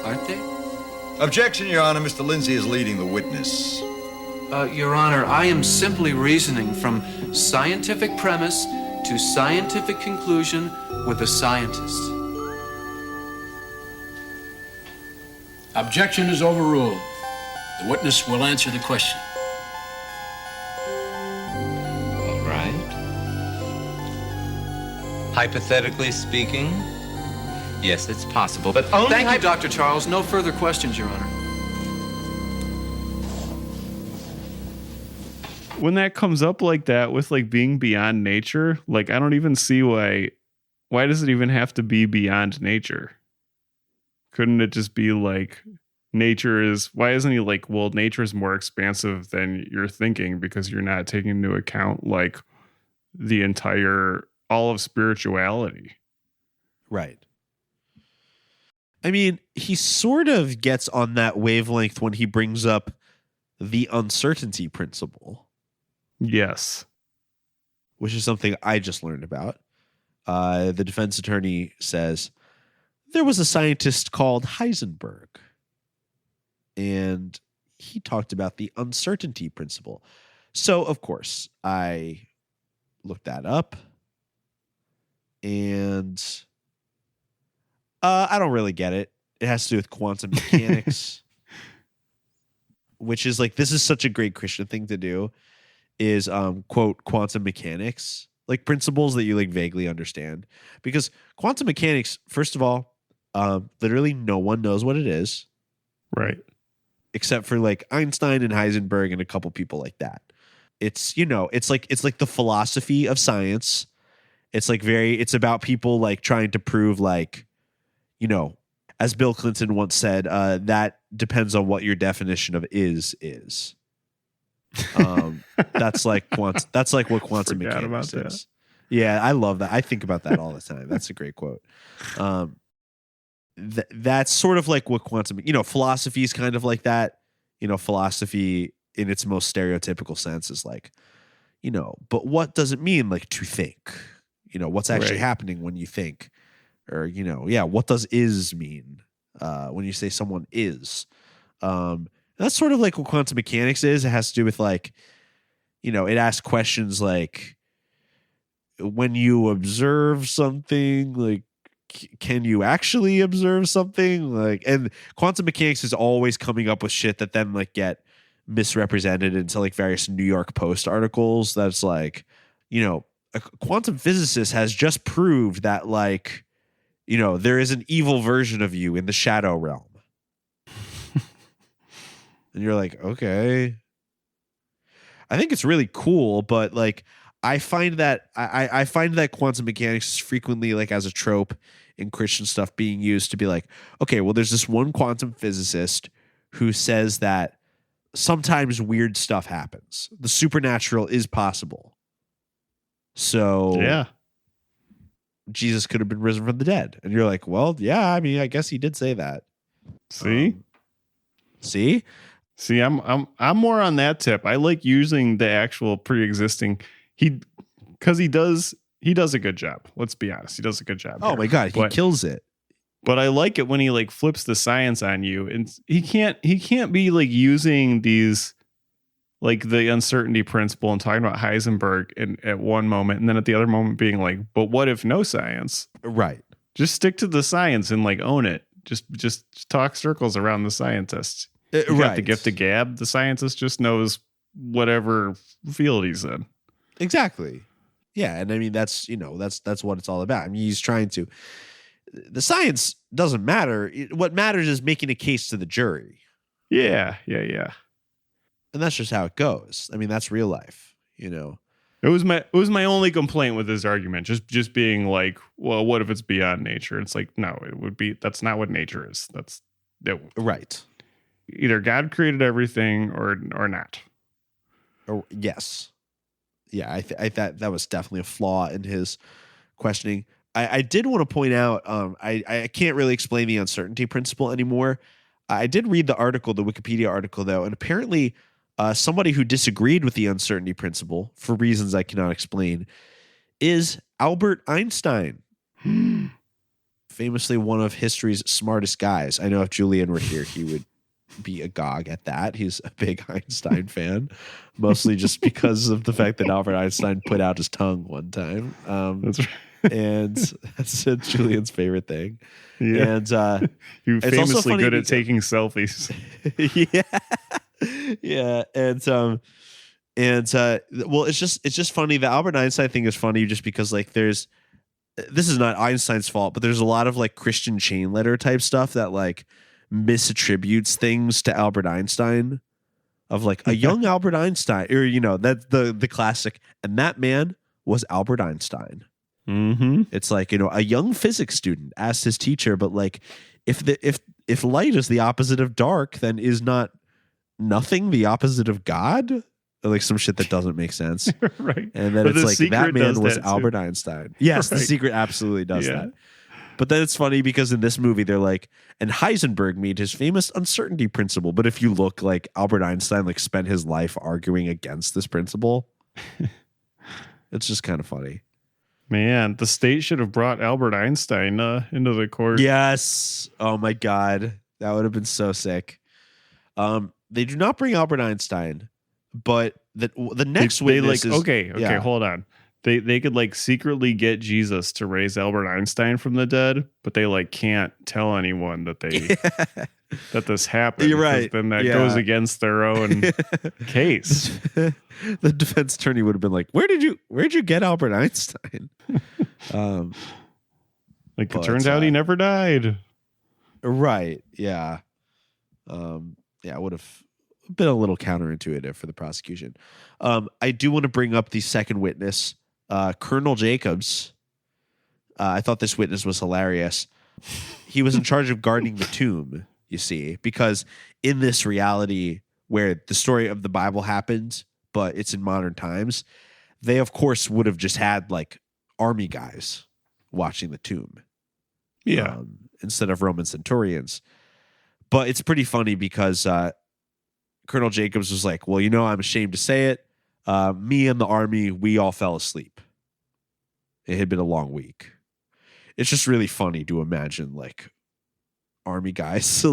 aren't they? Objection, Your Honor. Mr. Lindsey is leading the witness. Your Honor, I am simply reasoning from scientific premise to scientific conclusion with a scientist. Objection is overruled. The witness will answer the question. All right. Hypothetically speaking, yes, it's possible, but only... Thank you, Dr. Charles. No further questions, Your Honor. when that comes up like that with like being beyond nature, like I don't even see why does it even have to be beyond nature? Couldn't it just be like why isn't he like, well, nature is more expansive than you're thinking because you're not taking into account like all of spirituality. Right. I mean, he sort of gets on that wavelength when he brings up the uncertainty principle. Yes. Which is something I just learned about. The defense attorney says, there was a scientist called Heisenberg, and he talked about the uncertainty principle. So, of course, I looked that up, and I don't really get it. It has to do with quantum mechanics, which is like, this is such a great Christian thing to do, is quote quantum mechanics, like principles that you like vaguely understand, because quantum mechanics, first of all, literally no one knows what it is, right? Except for like Einstein and Heisenberg and a couple people like that. It's, you know, it's like the philosophy of science. It's like it's about people like trying to prove, like, you know, as Bill Clinton once said, that depends on what your definition of is. That's like what quantum mechanics is. Yeah, I love that. I think about that all the time. That's a great quote. That's sort of like what quantum, you know, philosophy is kind of like that. You know, philosophy in its most stereotypical sense is like, you know, but what does it mean, like, to think? You know, what's actually happening when you think? Or, you know, yeah, what does is mean when you say someone is? That's sort of like what quantum mechanics is. It has to do with, like, you know, it asks questions like, when you observe something, like, can you actually observe something? Like, and quantum mechanics is always coming up with shit that then like get misrepresented into like various New York Post articles. That's like, you know, a quantum physicist has just proved that, like, you know, there is an evil version of you in the shadow realm. And you're like, okay. I think it's really cool, but like, I find that I find that quantum mechanics is frequently, like, as a trope in Christian stuff, being used to be like, okay, well, there's this one quantum physicist who says that sometimes weird stuff happens. The supernatural is possible. So yeah, Jesus could have been risen from the dead. And you're like, well, yeah, I mean, I guess he did say that. See, I'm more on that tip. I like using the actual pre-existing. Because he does a good job. Let's be honest, he does a good job. Oh my God, he kills it. But I like it when he like flips the science on you, and he can't be like using these, like, the uncertainty principle and talking about Heisenberg at one moment, and then at the other moment being like, but what if no science? Right. Just stick to the science and like own it. Just talk circles around the scientist. You got the gift of gab. The scientist just knows whatever field he's in. Exactly. Yeah, and I mean, that's, you know, that's what it's all about. I mean, he's trying to. The science doesn't matter. What matters is making a case to the jury. Yeah. And that's just how it goes. I mean, that's real life, you know. It was my only complaint with his argument, just being like, well, what if it's beyond nature? It's like, no, that's not what nature is. That's it. Right. Either God created everything or not. Or yes. Yeah, I thought that was definitely a flaw in his questioning. I did want to point out, I can't really explain the uncertainty principle anymore. I did read the article, the Wikipedia article, though, and apparently somebody who disagreed with the uncertainty principle for reasons I cannot explain is Albert Einstein. Famously one of history's smartest guys. I know if Julian were here, he would be agog at that. He's a big Einstein fan, mostly just because of the fact that Albert Einstein put out his tongue one time. That's right. And that's Julian's favorite thing. Yeah. And you're it's also famously funny good at taking selfies. Yeah. Well, it's just funny. The Albert Einstein thing is funny just because, like, this is not Einstein's fault, but there's a lot of like Christian chain letter type stuff that like misattributes things to Albert Einstein. of like a young Albert Einstein, or that's the classic, and that man was Albert Einstein. Mm-hmm. It's like, a young physics student asked his teacher, but like, if light is the opposite of dark, then is not nothing the opposite of God? Or like some shit that doesn't make sense. Right. And then But it's The like, that Secret man does was that, Albert too. Einstein. Yes, Right. The Secret absolutely does Yeah. that. But then it's funny because in this movie, they're like, and Heisenberg made his famous uncertainty principle. But if you look, like, Albert Einstein like spent his life arguing against this principle. It's just kind of funny. Man, the state should have brought Albert Einstein into the court. Yes. Oh my God. That would have been so sick. They do not bring Albert Einstein, but the next witness is... Okay, yeah. hold on. They could like secretly get Jesus to raise Albert Einstein from the dead, but they like can't tell anyone that that this happened. You're right. Then that Yeah. goes against their own case. The defense attorney would have been like, where'd you get Albert Einstein? Like it But, turns out he never died. Right. Yeah. It would have been a little counterintuitive for the prosecution. I do want to bring up the second witness, Colonel Jacobs. I thought this witness was hilarious. He was in charge of guarding the tomb, you see, because in this reality where the story of the Bible happened, but it's in modern times, they, of course, would have just had like army guys watching the tomb. Yeah. Instead of Roman centurions. But it's pretty funny because Colonel Jacobs was like, well, I'm ashamed to say it. Me and the army, we all fell asleep. It had been a long week. It's just really funny to imagine like army guys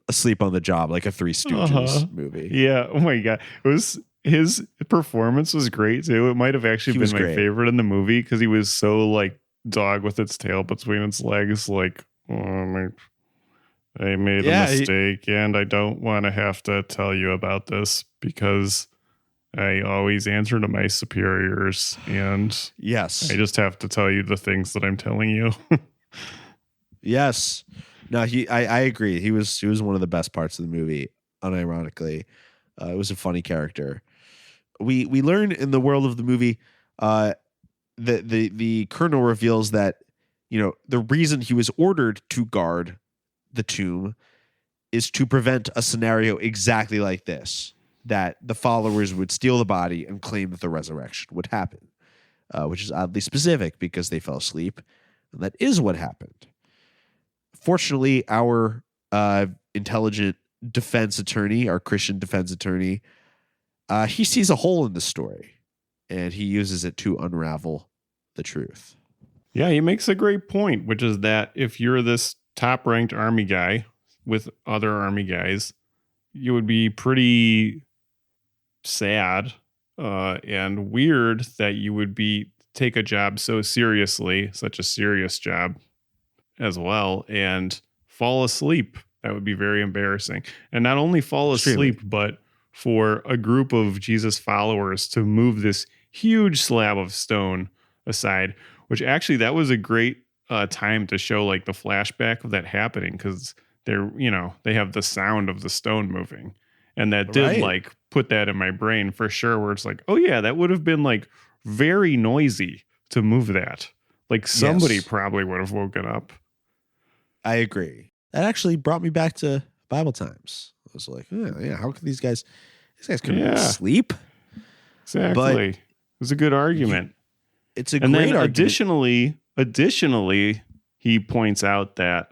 asleep on the job, like a Three Stooges movie. Yeah. Oh my God. His performance was great too. It might have actually He been was my great. favorite in the movie because he was so like dog with its tail between its legs, like, I made a mistake and I don't want to have to tell you about this because I always answer to my superiors and Yes. I just have to tell you the things that I'm telling you. Yes. No, I agree. He was one of the best parts of the movie, unironically. It was a funny character. We learn in the world of the movie, the colonel reveals that, the reason he was ordered to guard the tomb is to prevent a scenario exactly like this, that the followers would steal the body and claim that the resurrection would happen, which is oddly specific because they fell asleep. And that is what happened. Fortunately, our intelligent defense attorney, our Christian defense attorney, he sees a hole in the story and he uses it to unravel the truth. Yeah, he makes a great point, which is that if you're this top-ranked army guy with other army guys, you would be pretty sad and weird that you would take a job so seriously, such a serious job as well, and fall asleep. That would be very embarrassing. And not only fall asleep, but for a group of Jesus followers to move this huge slab of stone aside, which actually that was a great time to show like the flashback of that happening because they have the sound of the stone moving. And that did like put that in my brain for sure, where it's like, oh yeah, that would have been like very noisy to move that. Like somebody probably would have woken up. I agree. That actually brought me back to Bible times. I was like, how can these guys couldn't sleep? Exactly. But it was a good argument. It's a and great then argument. Additionally, he points out that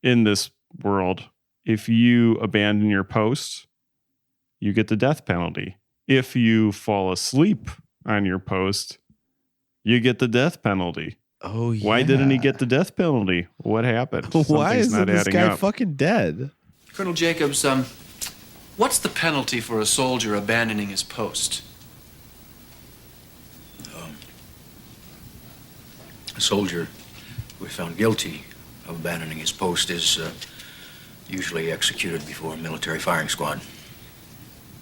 in this world, if you abandon your post, you get the death penalty. If you fall asleep on your post, you get the death penalty. Oh, yeah. Why didn't he get the death penalty? What happened? Why Something's isn't not this adding guy up. fucking dead? Colonel Jacobs, what's the penalty for a soldier abandoning his post? A soldier who is found guilty of abandoning his post is usually executed before a military firing squad.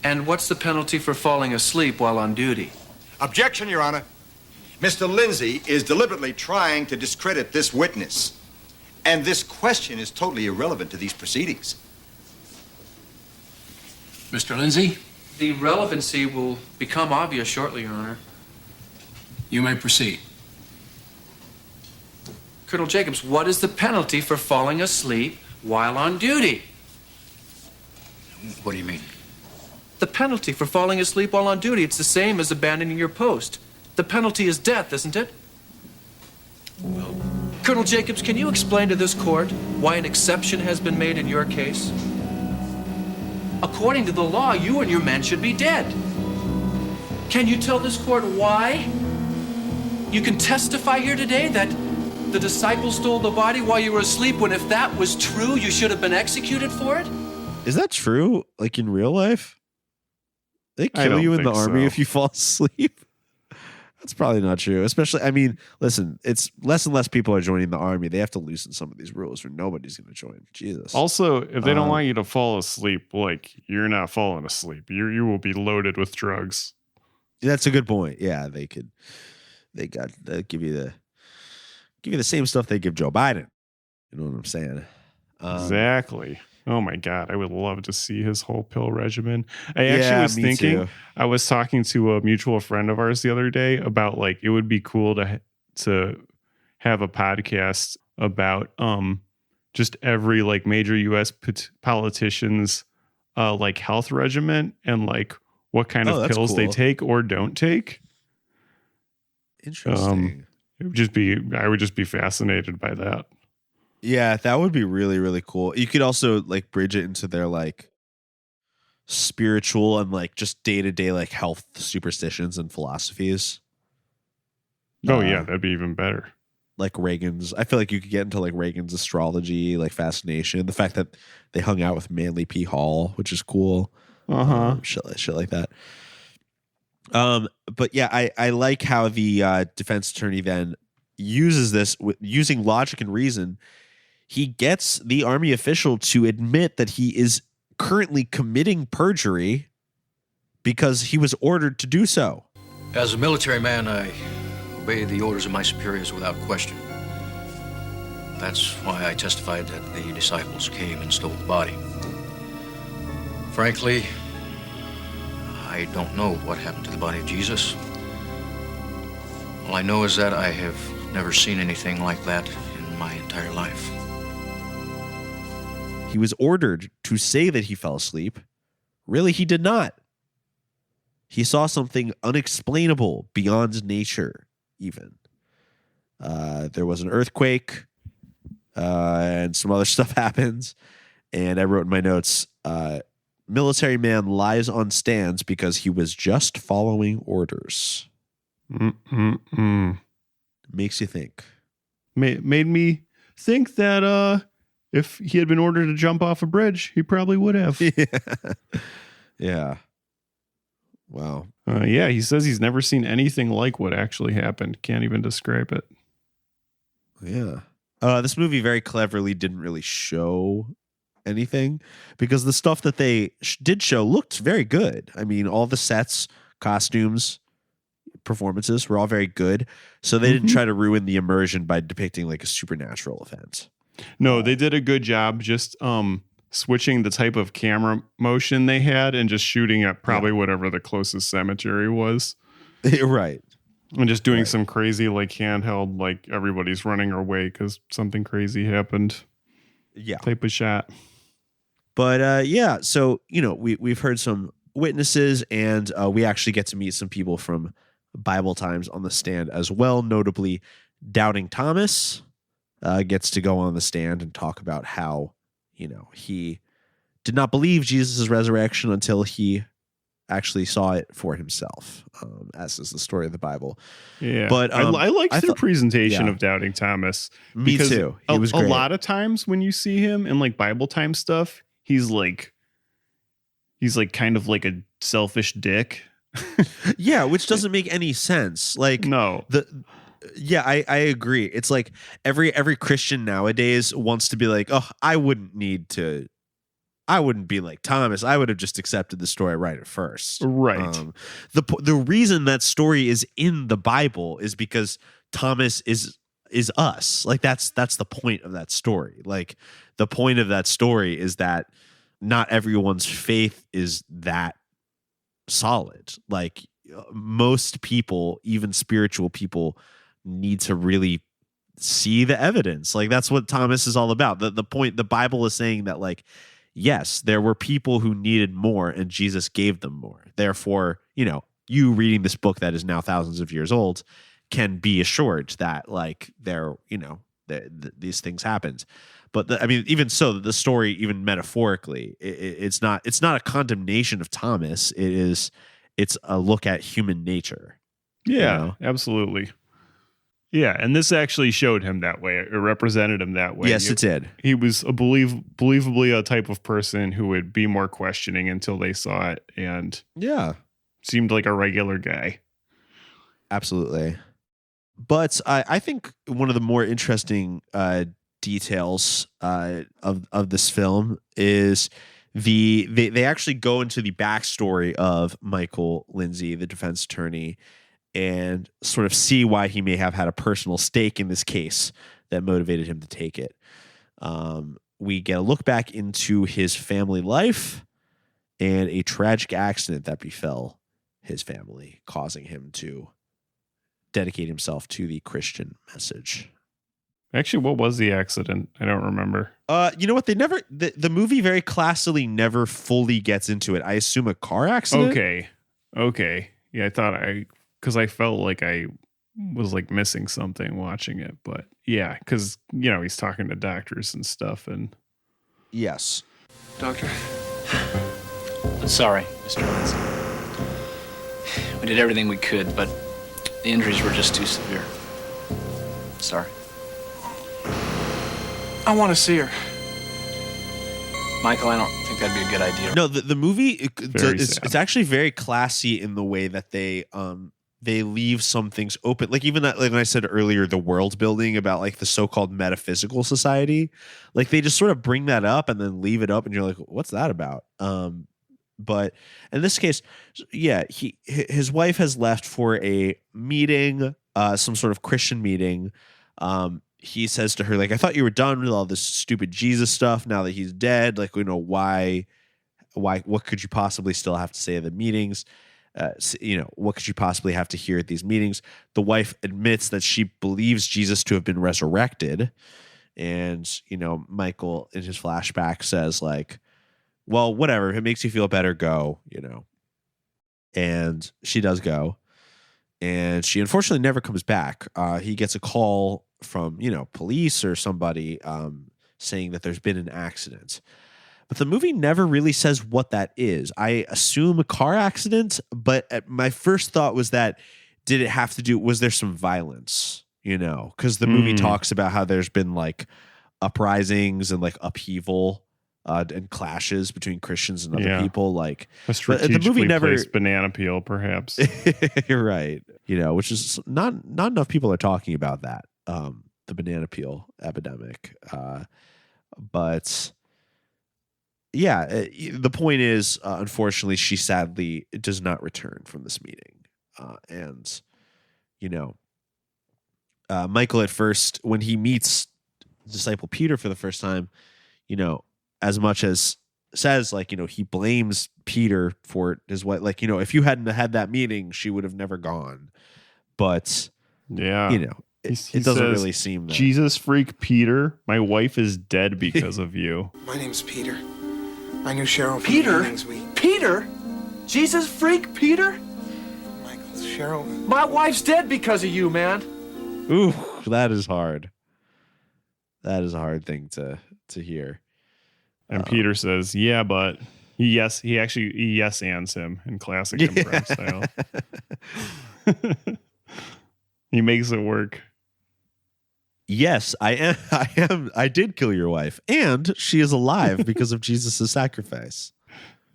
And what's the penalty for falling asleep while on duty? Objection, Your Honor. Mr. Lindsey is deliberately trying to discredit this witness. And this question is totally irrelevant to these proceedings. Mr. Lindsey, The relevancy will become obvious shortly, Your Honor. you may proceed. Colonel Jacobs, what is the penalty for falling asleep while on duty? What do you mean? The penalty for falling asleep while on duty, it's the same as abandoning your post. The penalty is death, isn't it? Well, Colonel Jacobs, can you explain to this court why an exception has been made in your case? According to the law, you and your men should be dead. Can you tell this court why? You can testify here today that the disciples stole the body while you were asleep, when if that was true, you should have been executed for it? Is that true? Like in real life? They I kill don't you in the think army so. if you fall asleep? That's probably not true. Especially, I mean, listen, it's less and less people are joining the army. They have to loosen some of these rules or nobody's going to join. Jesus. Also, if they don't want you to fall asleep, like you're not falling asleep. You will be loaded with drugs. That's a good point. Yeah, they give you the same stuff they give Joe Biden. You know what I'm saying? Exactly. Oh my God, I would love to see his whole pill regimen. I actually was me thinking, too. I was talking to a mutual friend of ours the other day about like it would be cool to have a podcast about just every like major U.S. politician's like health regimen and like what kind of that's pills they cool. take or don't take. Interesting. I would just be fascinated by that. Yeah, that would be really, really cool. You could also like bridge it into their like spiritual and like just day-to-day like health superstitions and philosophies. Oh yeah, that'd be even better. Like Reagan's. I feel like you could get into like Reagan's astrology, like fascination. The fact that they hung out with Manly P. Hall, which is cool. Shit like that. But yeah, I like how the defense attorney then uses this using logic and reason. He gets the army official to admit that he is currently committing perjury because he was ordered to do so. As a military man, I obey the orders of my superiors without question. That's why I testified that the disciples came and stole the body. Frankly, I don't know what happened to the body of Jesus. All I know is that I have never seen anything like that in my entire life. He was ordered to say that he fell asleep. Really, he did not. He saw something unexplainable beyond nature, even. There was an earthquake, and some other stuff happens. And I wrote in my notes, military man lies on stands because he was just following orders. Makes you think. Made me think that if he had been ordered to jump off a bridge, he probably would have. Yeah. Wow. Yeah, he says he's never seen anything like what actually happened. Can't even describe it. Yeah. This movie very cleverly didn't really show anything because the stuff that they did show looked very good. I mean, all the sets, costumes, performances were all very good. So they didn't try to ruin the immersion by depicting like a supernatural event. No, they did a good job just switching the type of camera motion they had and just shooting at probably whatever the closest cemetery was. Right. And just doing some crazy like handheld, like everybody's running away because something crazy happened. Yeah. Type of shot. But yeah, so we've heard some witnesses, and we actually get to meet some people from Bible Times on the stand as well. Notably, Doubting Thomas gets to go on the stand and talk about how he did not believe Jesus' resurrection until he actually saw it for himself, as is the story of the Bible. Yeah, but I liked their presentation yeah. of Doubting Thomas. Me because too. He was a great. lot of times when you see him in like Bible time stuff, he's like kind of like a selfish dick. Yeah, which doesn't make any sense. Like No. I agree. It's like every Christian nowadays wants to be like, oh, I wouldn't be like Thomas. I would have just accepted the story right at first. Right. The reason that story is in the Bible is because Thomas is us. Like that's the point of that story. Like the point of that story is that not everyone's faith is that solid. Like most people, even spiritual people, need to really see the evidence. Like that's what Thomas is all about. The point, the Bible is saying that, like, yes, there were people who needed more and Jesus gave them more. Therefore, you reading this book that is now thousands of years old can be assured that, like, these things happened. But even so, the story, even metaphorically, it's not a condemnation of Thomas. It's a look at human nature. Yeah, absolutely. Yeah, and this actually showed him that way. It represented him that way. Yes, it did. He was believably a type of person who would be more questioning until they saw it, and seemed like a regular guy. Absolutely. But I think one of the more interesting details of this film is they actually go into the backstory of Michael Lindsey, the defense attorney, and sort of see why he may have had a personal stake in this case that motivated him to take it. We get a look back into his family life and a tragic accident that befell his family, causing him to dedicate himself to the Christian message. Actually, what was the accident? I don't remember. You know what? The movie very classily never fully gets into it. I assume a car accident. Okay. Yeah, because I felt like I was like missing something watching it, but yeah, because he's talking to doctors and stuff, and yes, Doctor. Sorry, Mr. Lindsey. We did everything we could, but the injuries were just too severe. Sorry. I want to see her. Michael, I don't think that'd be a good idea. No, the movie it's actually very classy in the way that they leave some things open. Like even that, like when I said earlier, the world building about like the so-called metaphysical society, like they just sort of bring that up and then leave it up, and you're like, what's that about? But in this case, yeah, his wife has left for a meeting, some sort of Christian meeting. He says to her, like, I thought you were done with all this stupid Jesus stuff now that he's dead. Like, why, what could you possibly still have to say at the meetings? What could you possibly have to hear at these meetings? The wife admits that she believes Jesus to have been resurrected. And, Michael in his flashback says, like, well, whatever, if it makes you feel better, go, And she does go. And she unfortunately never comes back. He gets a call from, police or somebody saying that there's been an accident. But the movie never really says what that is. I assume a car accident, but my first thought was that, did it have to do, was there some violence? Because the movie talks about how there's been like uprisings and like upheaval and clashes between Christians and other people. Like a strategically the movie never placed banana peel, perhaps. You're right. Which is not enough people are talking about that. The banana peel epidemic. But yeah, the point is, unfortunately, she sadly does not return from this meeting. Michael at first, when he meets disciple Peter for the first time, as much as says, like, he blames Peter for his wife. Like, if you hadn't had that meeting, she would have never gone. But, yeah, it doesn't really seem that. Jesus freak Peter, my wife is dead because of you. My name's Peter. I knew Cheryl. Peter? Peter? Jesus freak Peter? Michael, Cheryl. My wife's dead because of you, man. Ooh, that is hard. That is a hard thing to hear. And Peter says, yeah, but he actually yes-ands him in classic improv style. He makes it work. Yes, I did kill your wife, and she is alive because of Jesus' sacrifice.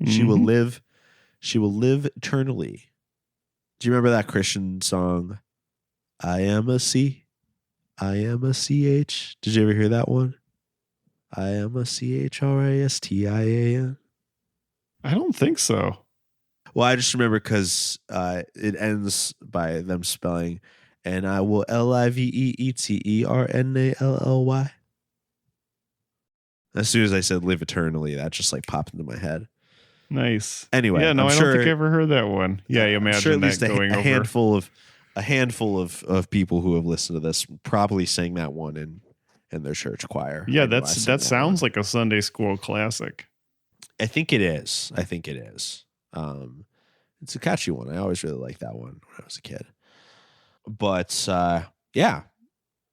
She will live eternally. Do you remember that Christian song? I am a C. I am a CH. Did you ever hear that one? I am a CHRISTIAN. I don't think so. Well, I just remember because it ends by them spelling, and I will LIVEETERNALLY. As soon as I said live eternally, that just like popped into my head. Nice. Anyway, yeah, no, I'm I sure, don't think I ever heard that one. Yeah, you imagine sure at that least going a over. handful of people who have listened to this probably sang that one in their church choir. Yeah, that sounds like a Sunday school classic. I think it is. It's a catchy one. I always really liked that one when I was a kid. But yeah,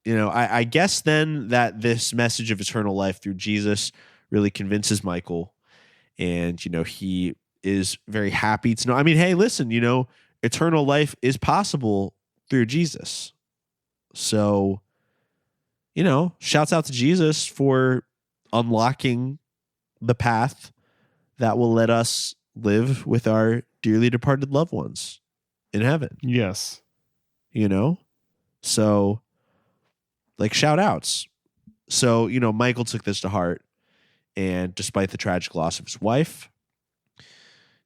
I guess then that this message of eternal life through Jesus really convinces Michael, and he is very happy to know. I mean, hey, listen, eternal life is possible through Jesus. So, shouts out to Jesus for unlocking the path that will let us live with our dearly departed loved ones in heaven. Yes. So like shout outs. So, Michael took this to heart, and despite the tragic loss of his wife,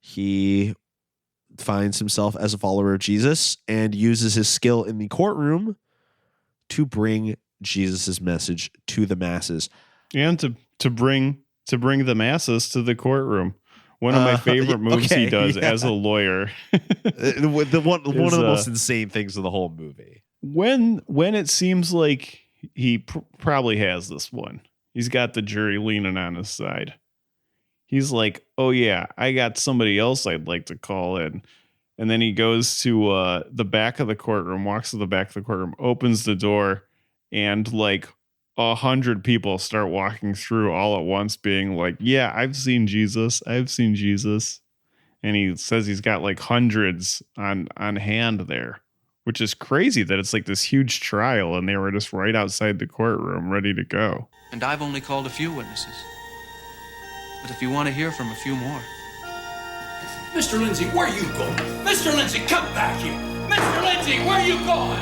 he finds himself as a follower of Jesus and uses his skill in the courtroom to bring Jesus's message to the masses. And to bring the masses to the courtroom. One of my favorite moves he does as a lawyer. One of the most insane things of the whole movie. When it seems like he probably has this one, he's got the jury leaning on his side. He's like, oh yeah, I got somebody else I'd like to call in. And then he goes to the back of the courtroom, walks to the back of the courtroom, opens the door, and like 100 people start walking through all at once being like, yeah, I've seen Jesus. And he says he's got like hundreds on hand there, which is crazy that it's like this huge trial and they were just right outside the courtroom ready to go. And I've only called a few witnesses. But if you want to hear from a few more. Mr. Lindsey, where are you going? Mr. Lindsey, come back here! Mr. Lindsey, where are you going?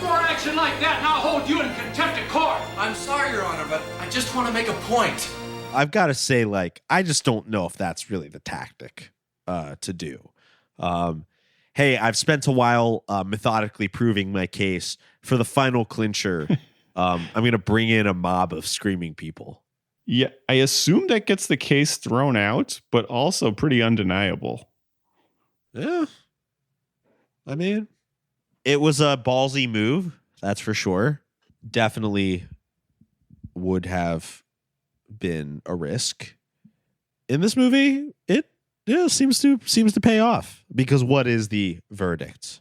More action like that and I'll hold you in contempt of court. I'm sorry, Your Honor, but I just want to make a point. I've got to say, I just don't know if that's really the tactic to do. Hey, I've spent a while methodically proving my case. For the final clincher, I'm going to bring in a mob of screaming people. Yeah, I assume that gets the case thrown out, but also pretty undeniable. Yeah. I mean, it was a ballsy move, that's for sure. Definitely would have been a risk. In this movie, it seems to pay off, because what is the verdict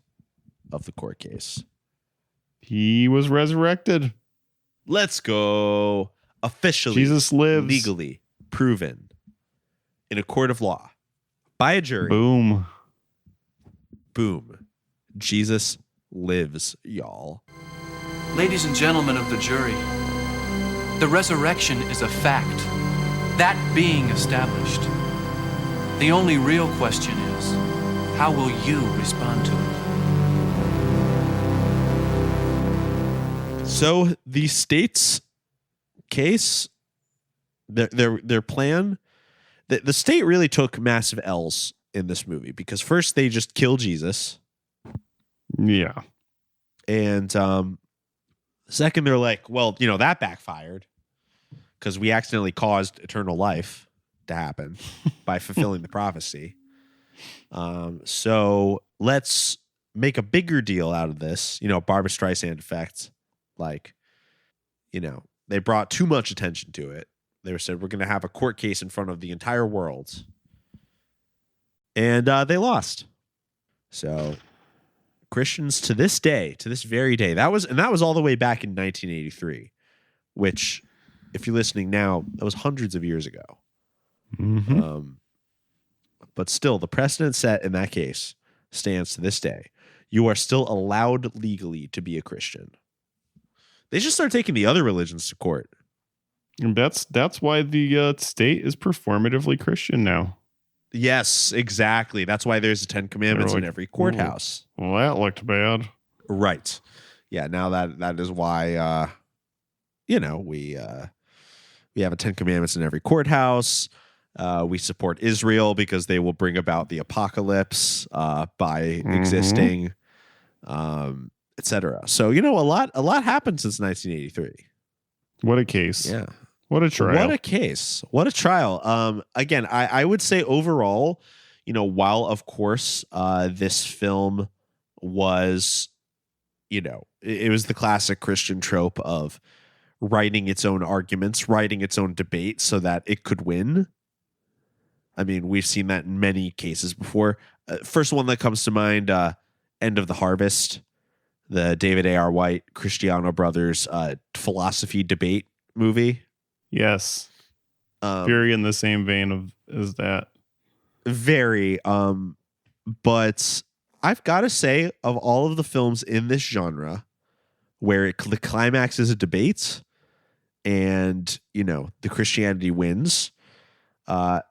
of the court case? He was resurrected. Let's go. Officially, Jesus lives. Legally proven in a court of law by a jury. Boom. Jesus lives, y'all. Ladies and gentlemen of the jury, the resurrection is a fact. That being established, the only real question is, how will you respond to it? So the state's case, their plan, the state really took massive L's in this movie, because first they just kill Jesus. Yeah. And second, they're like, well, that backfired because we accidentally caused eternal life to happen by fulfilling the prophecy. So let's make a bigger deal out of this, Barbra Streisand effect. They brought too much attention to it. They said, we're going to have a court case in front of the entire world. And they lost. So Christians to this very day, that was all the way back in 1983, which, if you're listening now, that was hundreds of years ago. Mm-hmm. But still, the precedent set in that case stands to this day. You are still allowed legally to be a Christian. They should start taking the other religions to court. And that's why the state is performatively Christian now. Yes, exactly. That's why there's the 10 Commandments in every courthouse. Well, that looked bad. Right. Yeah, now that is why we have a 10 Commandments in every courthouse. We support Israel because they will bring about the apocalypse by existing, etc. So, a lot happened since 1983. What a case. Yeah. What a trial. What a case. What a trial. Again, I would say overall, while of course this film was, it was the classic Christian trope of writing its own arguments, writing its own debate so that it could win. I mean, we've seen that in many cases before. First one that comes to mind, End of the Harvest, the David A.R. White, Cristiano Brothers philosophy debate movie. Yes. Very in the same vein as that. Very. But I've got to say, of all of the films in this genre where the climax is a debate and, the Christianity wins,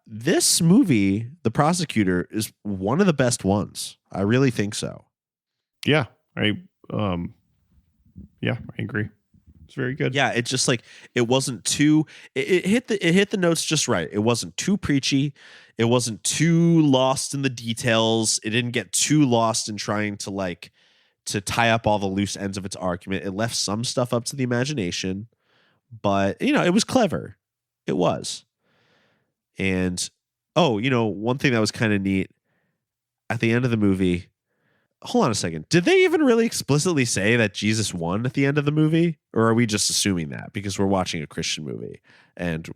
this movie, The Prosecutor, is one of the best ones. I really think so. Yeah, I agree. It's very good. Yeah, it's just like it wasn't too. It hit the notes just right. It wasn't too preachy. It wasn't too lost in the details. It didn't get too lost in trying to tie up all the loose ends of its argument. It left some stuff up to the imagination, but it was clever. It was. And one thing that was kind of neat at the end of the movie. Hold on a second. Did they even really explicitly say that Jesus won at the end of the movie? Or are we just assuming that because we're watching a Christian movie and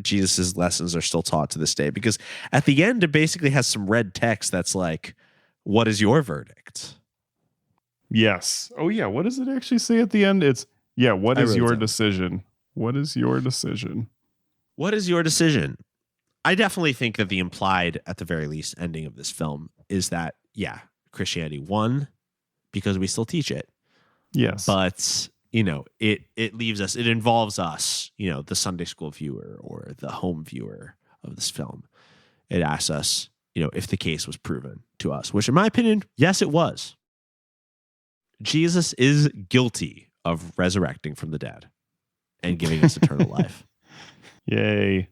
Jesus's lessons are still taught to this day? Because at the end, it basically has some red text that's like, what is your verdict? Yes. Oh, yeah. What does it actually say at the end? It's, what is your decision? What is your decision? What is your decision? I definitely think that the implied, at the very least, ending of this film is that, Christianity won because we still teach it. Yes. But, it leaves us, it involves us, the Sunday school viewer or the home viewer of this film. It asks us, if the case was proven to us, which in my opinion, yes, it was. Jesus is guilty of resurrecting from the dead and giving us eternal life. Yay.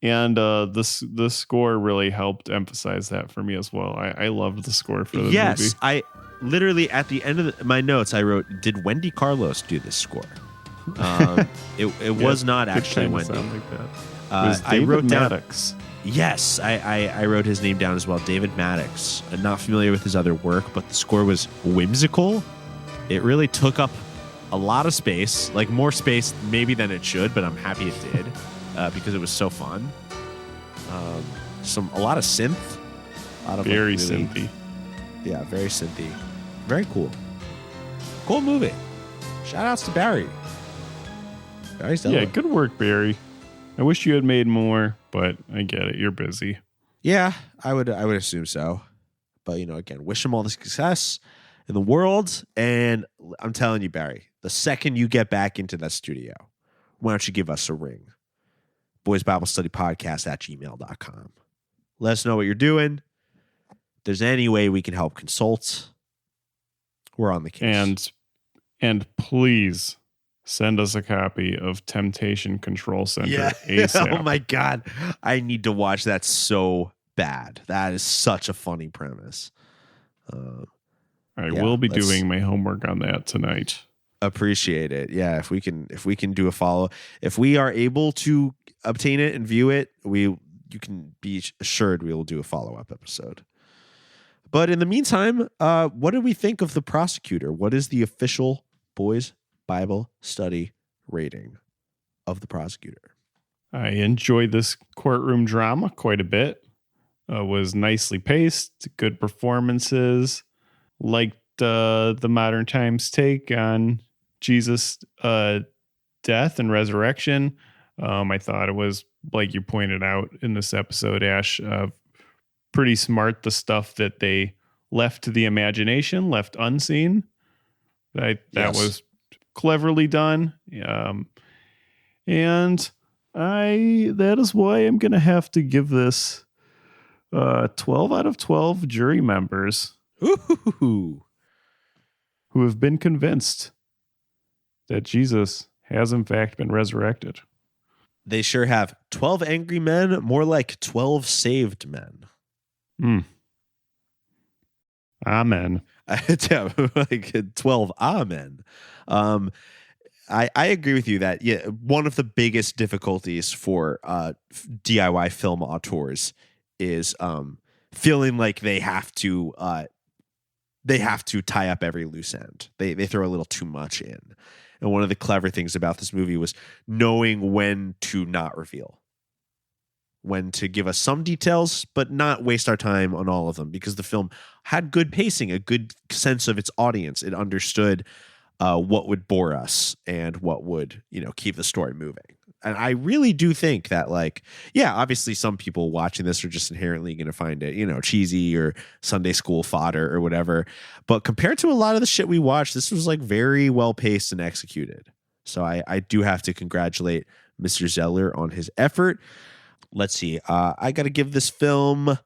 And the score really helped emphasize that for me as well. I loved the score for the movie. Yes, I literally at the end of my notes I wrote, "Did Wendy Carlos do this score?" It was not actually Wendy. Like that. It was David I wrote Maddox. Down. Yes, I wrote his name down as well, David Maddox. I'm not familiar with his other work, but the score was whimsical. It really took up a lot of space, like more space maybe than it should, but I'm happy it did. Because it was so fun. A lot of synth. Very synthy. Yeah, very synthy. Very cool. Cool movie. Shout outs to Barry. Barry Zoeller. Yeah, good work, Barry. I wish you had made more, but I get it. You're busy. Yeah, I would assume so. But, again, wish him all the success in the world. And I'm telling you, Barry, the second you get back into that studio, why don't you give us a ring? boysbiblestudypodcast@gmail.com. Let us know what you're doing. If there's any way we can help consult, we're on the case. And please send us a copy of Temptation Control Center ASAP. Oh my God. I need to watch that so bad. That is such a funny premise. I will be doing my homework on that tonight. Appreciate it. Yeah, if we can do a follow, if we are able to obtain it and view it, you can be assured we will do a follow-up episode. But in the meantime, what do we think of The Prosecutor? What is the official Boys Bible Study rating of The Prosecutor? I enjoyed this courtroom drama quite a bit. Was nicely paced, good performances. Liked the modern times take on Jesus' death and resurrection. I thought it was, like you pointed out in this episode, Ash, pretty smart, the stuff that they left to the imagination, left unseen. That was cleverly done. And that is why I'm going to have to give this 12 out of 12 jury members. Ooh. Who have been convinced. that Jesus has in fact been resurrected. They sure have. 12 angry men, more like 12 saved men. Amen. Like 12 amen. I agree with you that one of the biggest difficulties for DIY film auteurs is feeling like they have to tie up every loose end. They throw a little too much in. And one of the clever things about this movie was knowing when to not reveal, when to give us some details, but not waste our time on all of them, because the film had good pacing, a good sense of its audience. It understood what would bore us and what would, keep the story moving. And I really do think that, obviously some people watching this are just inherently going to find it, cheesy or Sunday school fodder or whatever. But compared to a lot of the shit we watched, this was very well paced and executed. So I do have to congratulate Mr. Zoeller on his effort. Let's see. I got to give this film.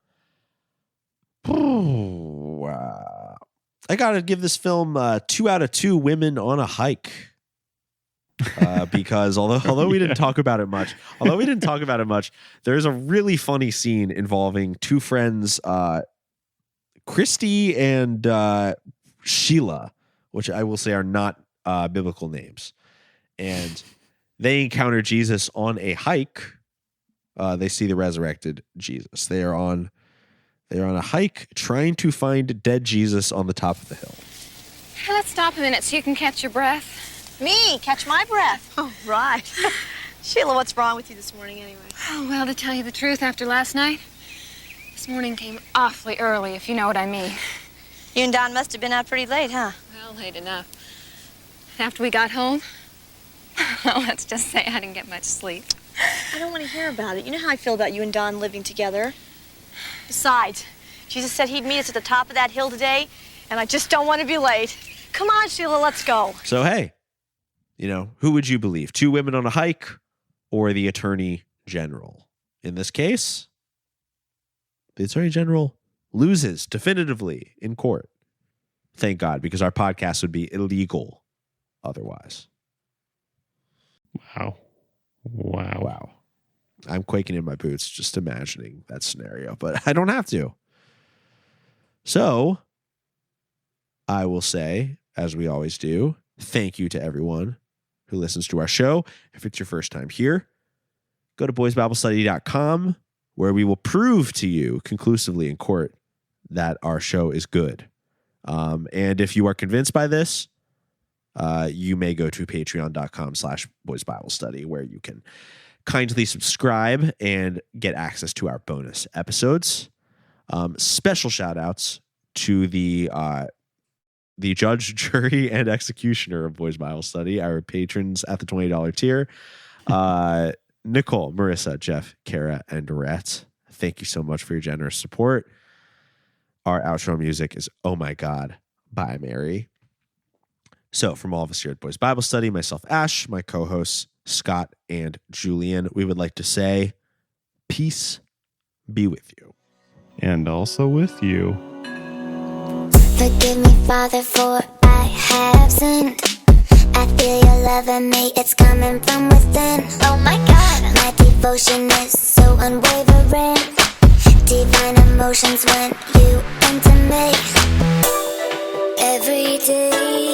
I got to give this film 2 out of 2 women on a hike. Because although we didn't talk about it much, there's a really funny scene involving 2 friends, Christy and Sheila, which I will say are not biblical names, and they encounter Jesus on a hike. They see the resurrected Jesus. They are on a hike trying to find dead Jesus on the top of the hill. Hey, let's stop a minute so you can catch your breath. Me, catch my breath. Oh, right. Sheila, what's wrong with you this morning anyway? Oh, well, to tell you the truth, after last night, this morning came awfully early, if you know what I mean. You and Don must have been out pretty late, huh? Well, late enough. After we got home, well, let's just say I didn't get much sleep. I don't want to hear about it. You know how I feel about you and Don living together. Besides, Jesus said he'd meet us at the top of that hill today, and I just don't want to be late. Come on, Sheila, let's go. So, hey. Who would you believe? 2 women on a hike or the Attorney General? In this case, the Attorney General loses definitively in court. Thank God, because our podcast would be illegal otherwise. Wow. I'm quaking in my boots just imagining that scenario, but I don't have to. So, I will say, as we always do, thank you to everyone who listens to our show. If it's your first time here, go to boysbiblestudy.com, where we will prove to you conclusively in court that our show is good. And if you are convinced by this, you may go to patreon.com/boysbiblestudy, where you can kindly subscribe and get access to our bonus episodes. Special shout outs to the judge, jury, and executioner of Boys Bible Study, our patrons at the $20 tier. Nicole, Marissa, Jeff, Kara, and Rhett. Thank you so much for your generous support. Our outro music is Oh My God by Mary. So from all of us here at Boys Bible Study, myself, Ash, my co-hosts, Scott and Julian, we would like to say peace be with you. And also with you. Forgive me, Father, for I have sinned. I feel your love in me, it's coming from within. Oh my God, my devotion is so unwavering. Divine emotions when you enter me. Every day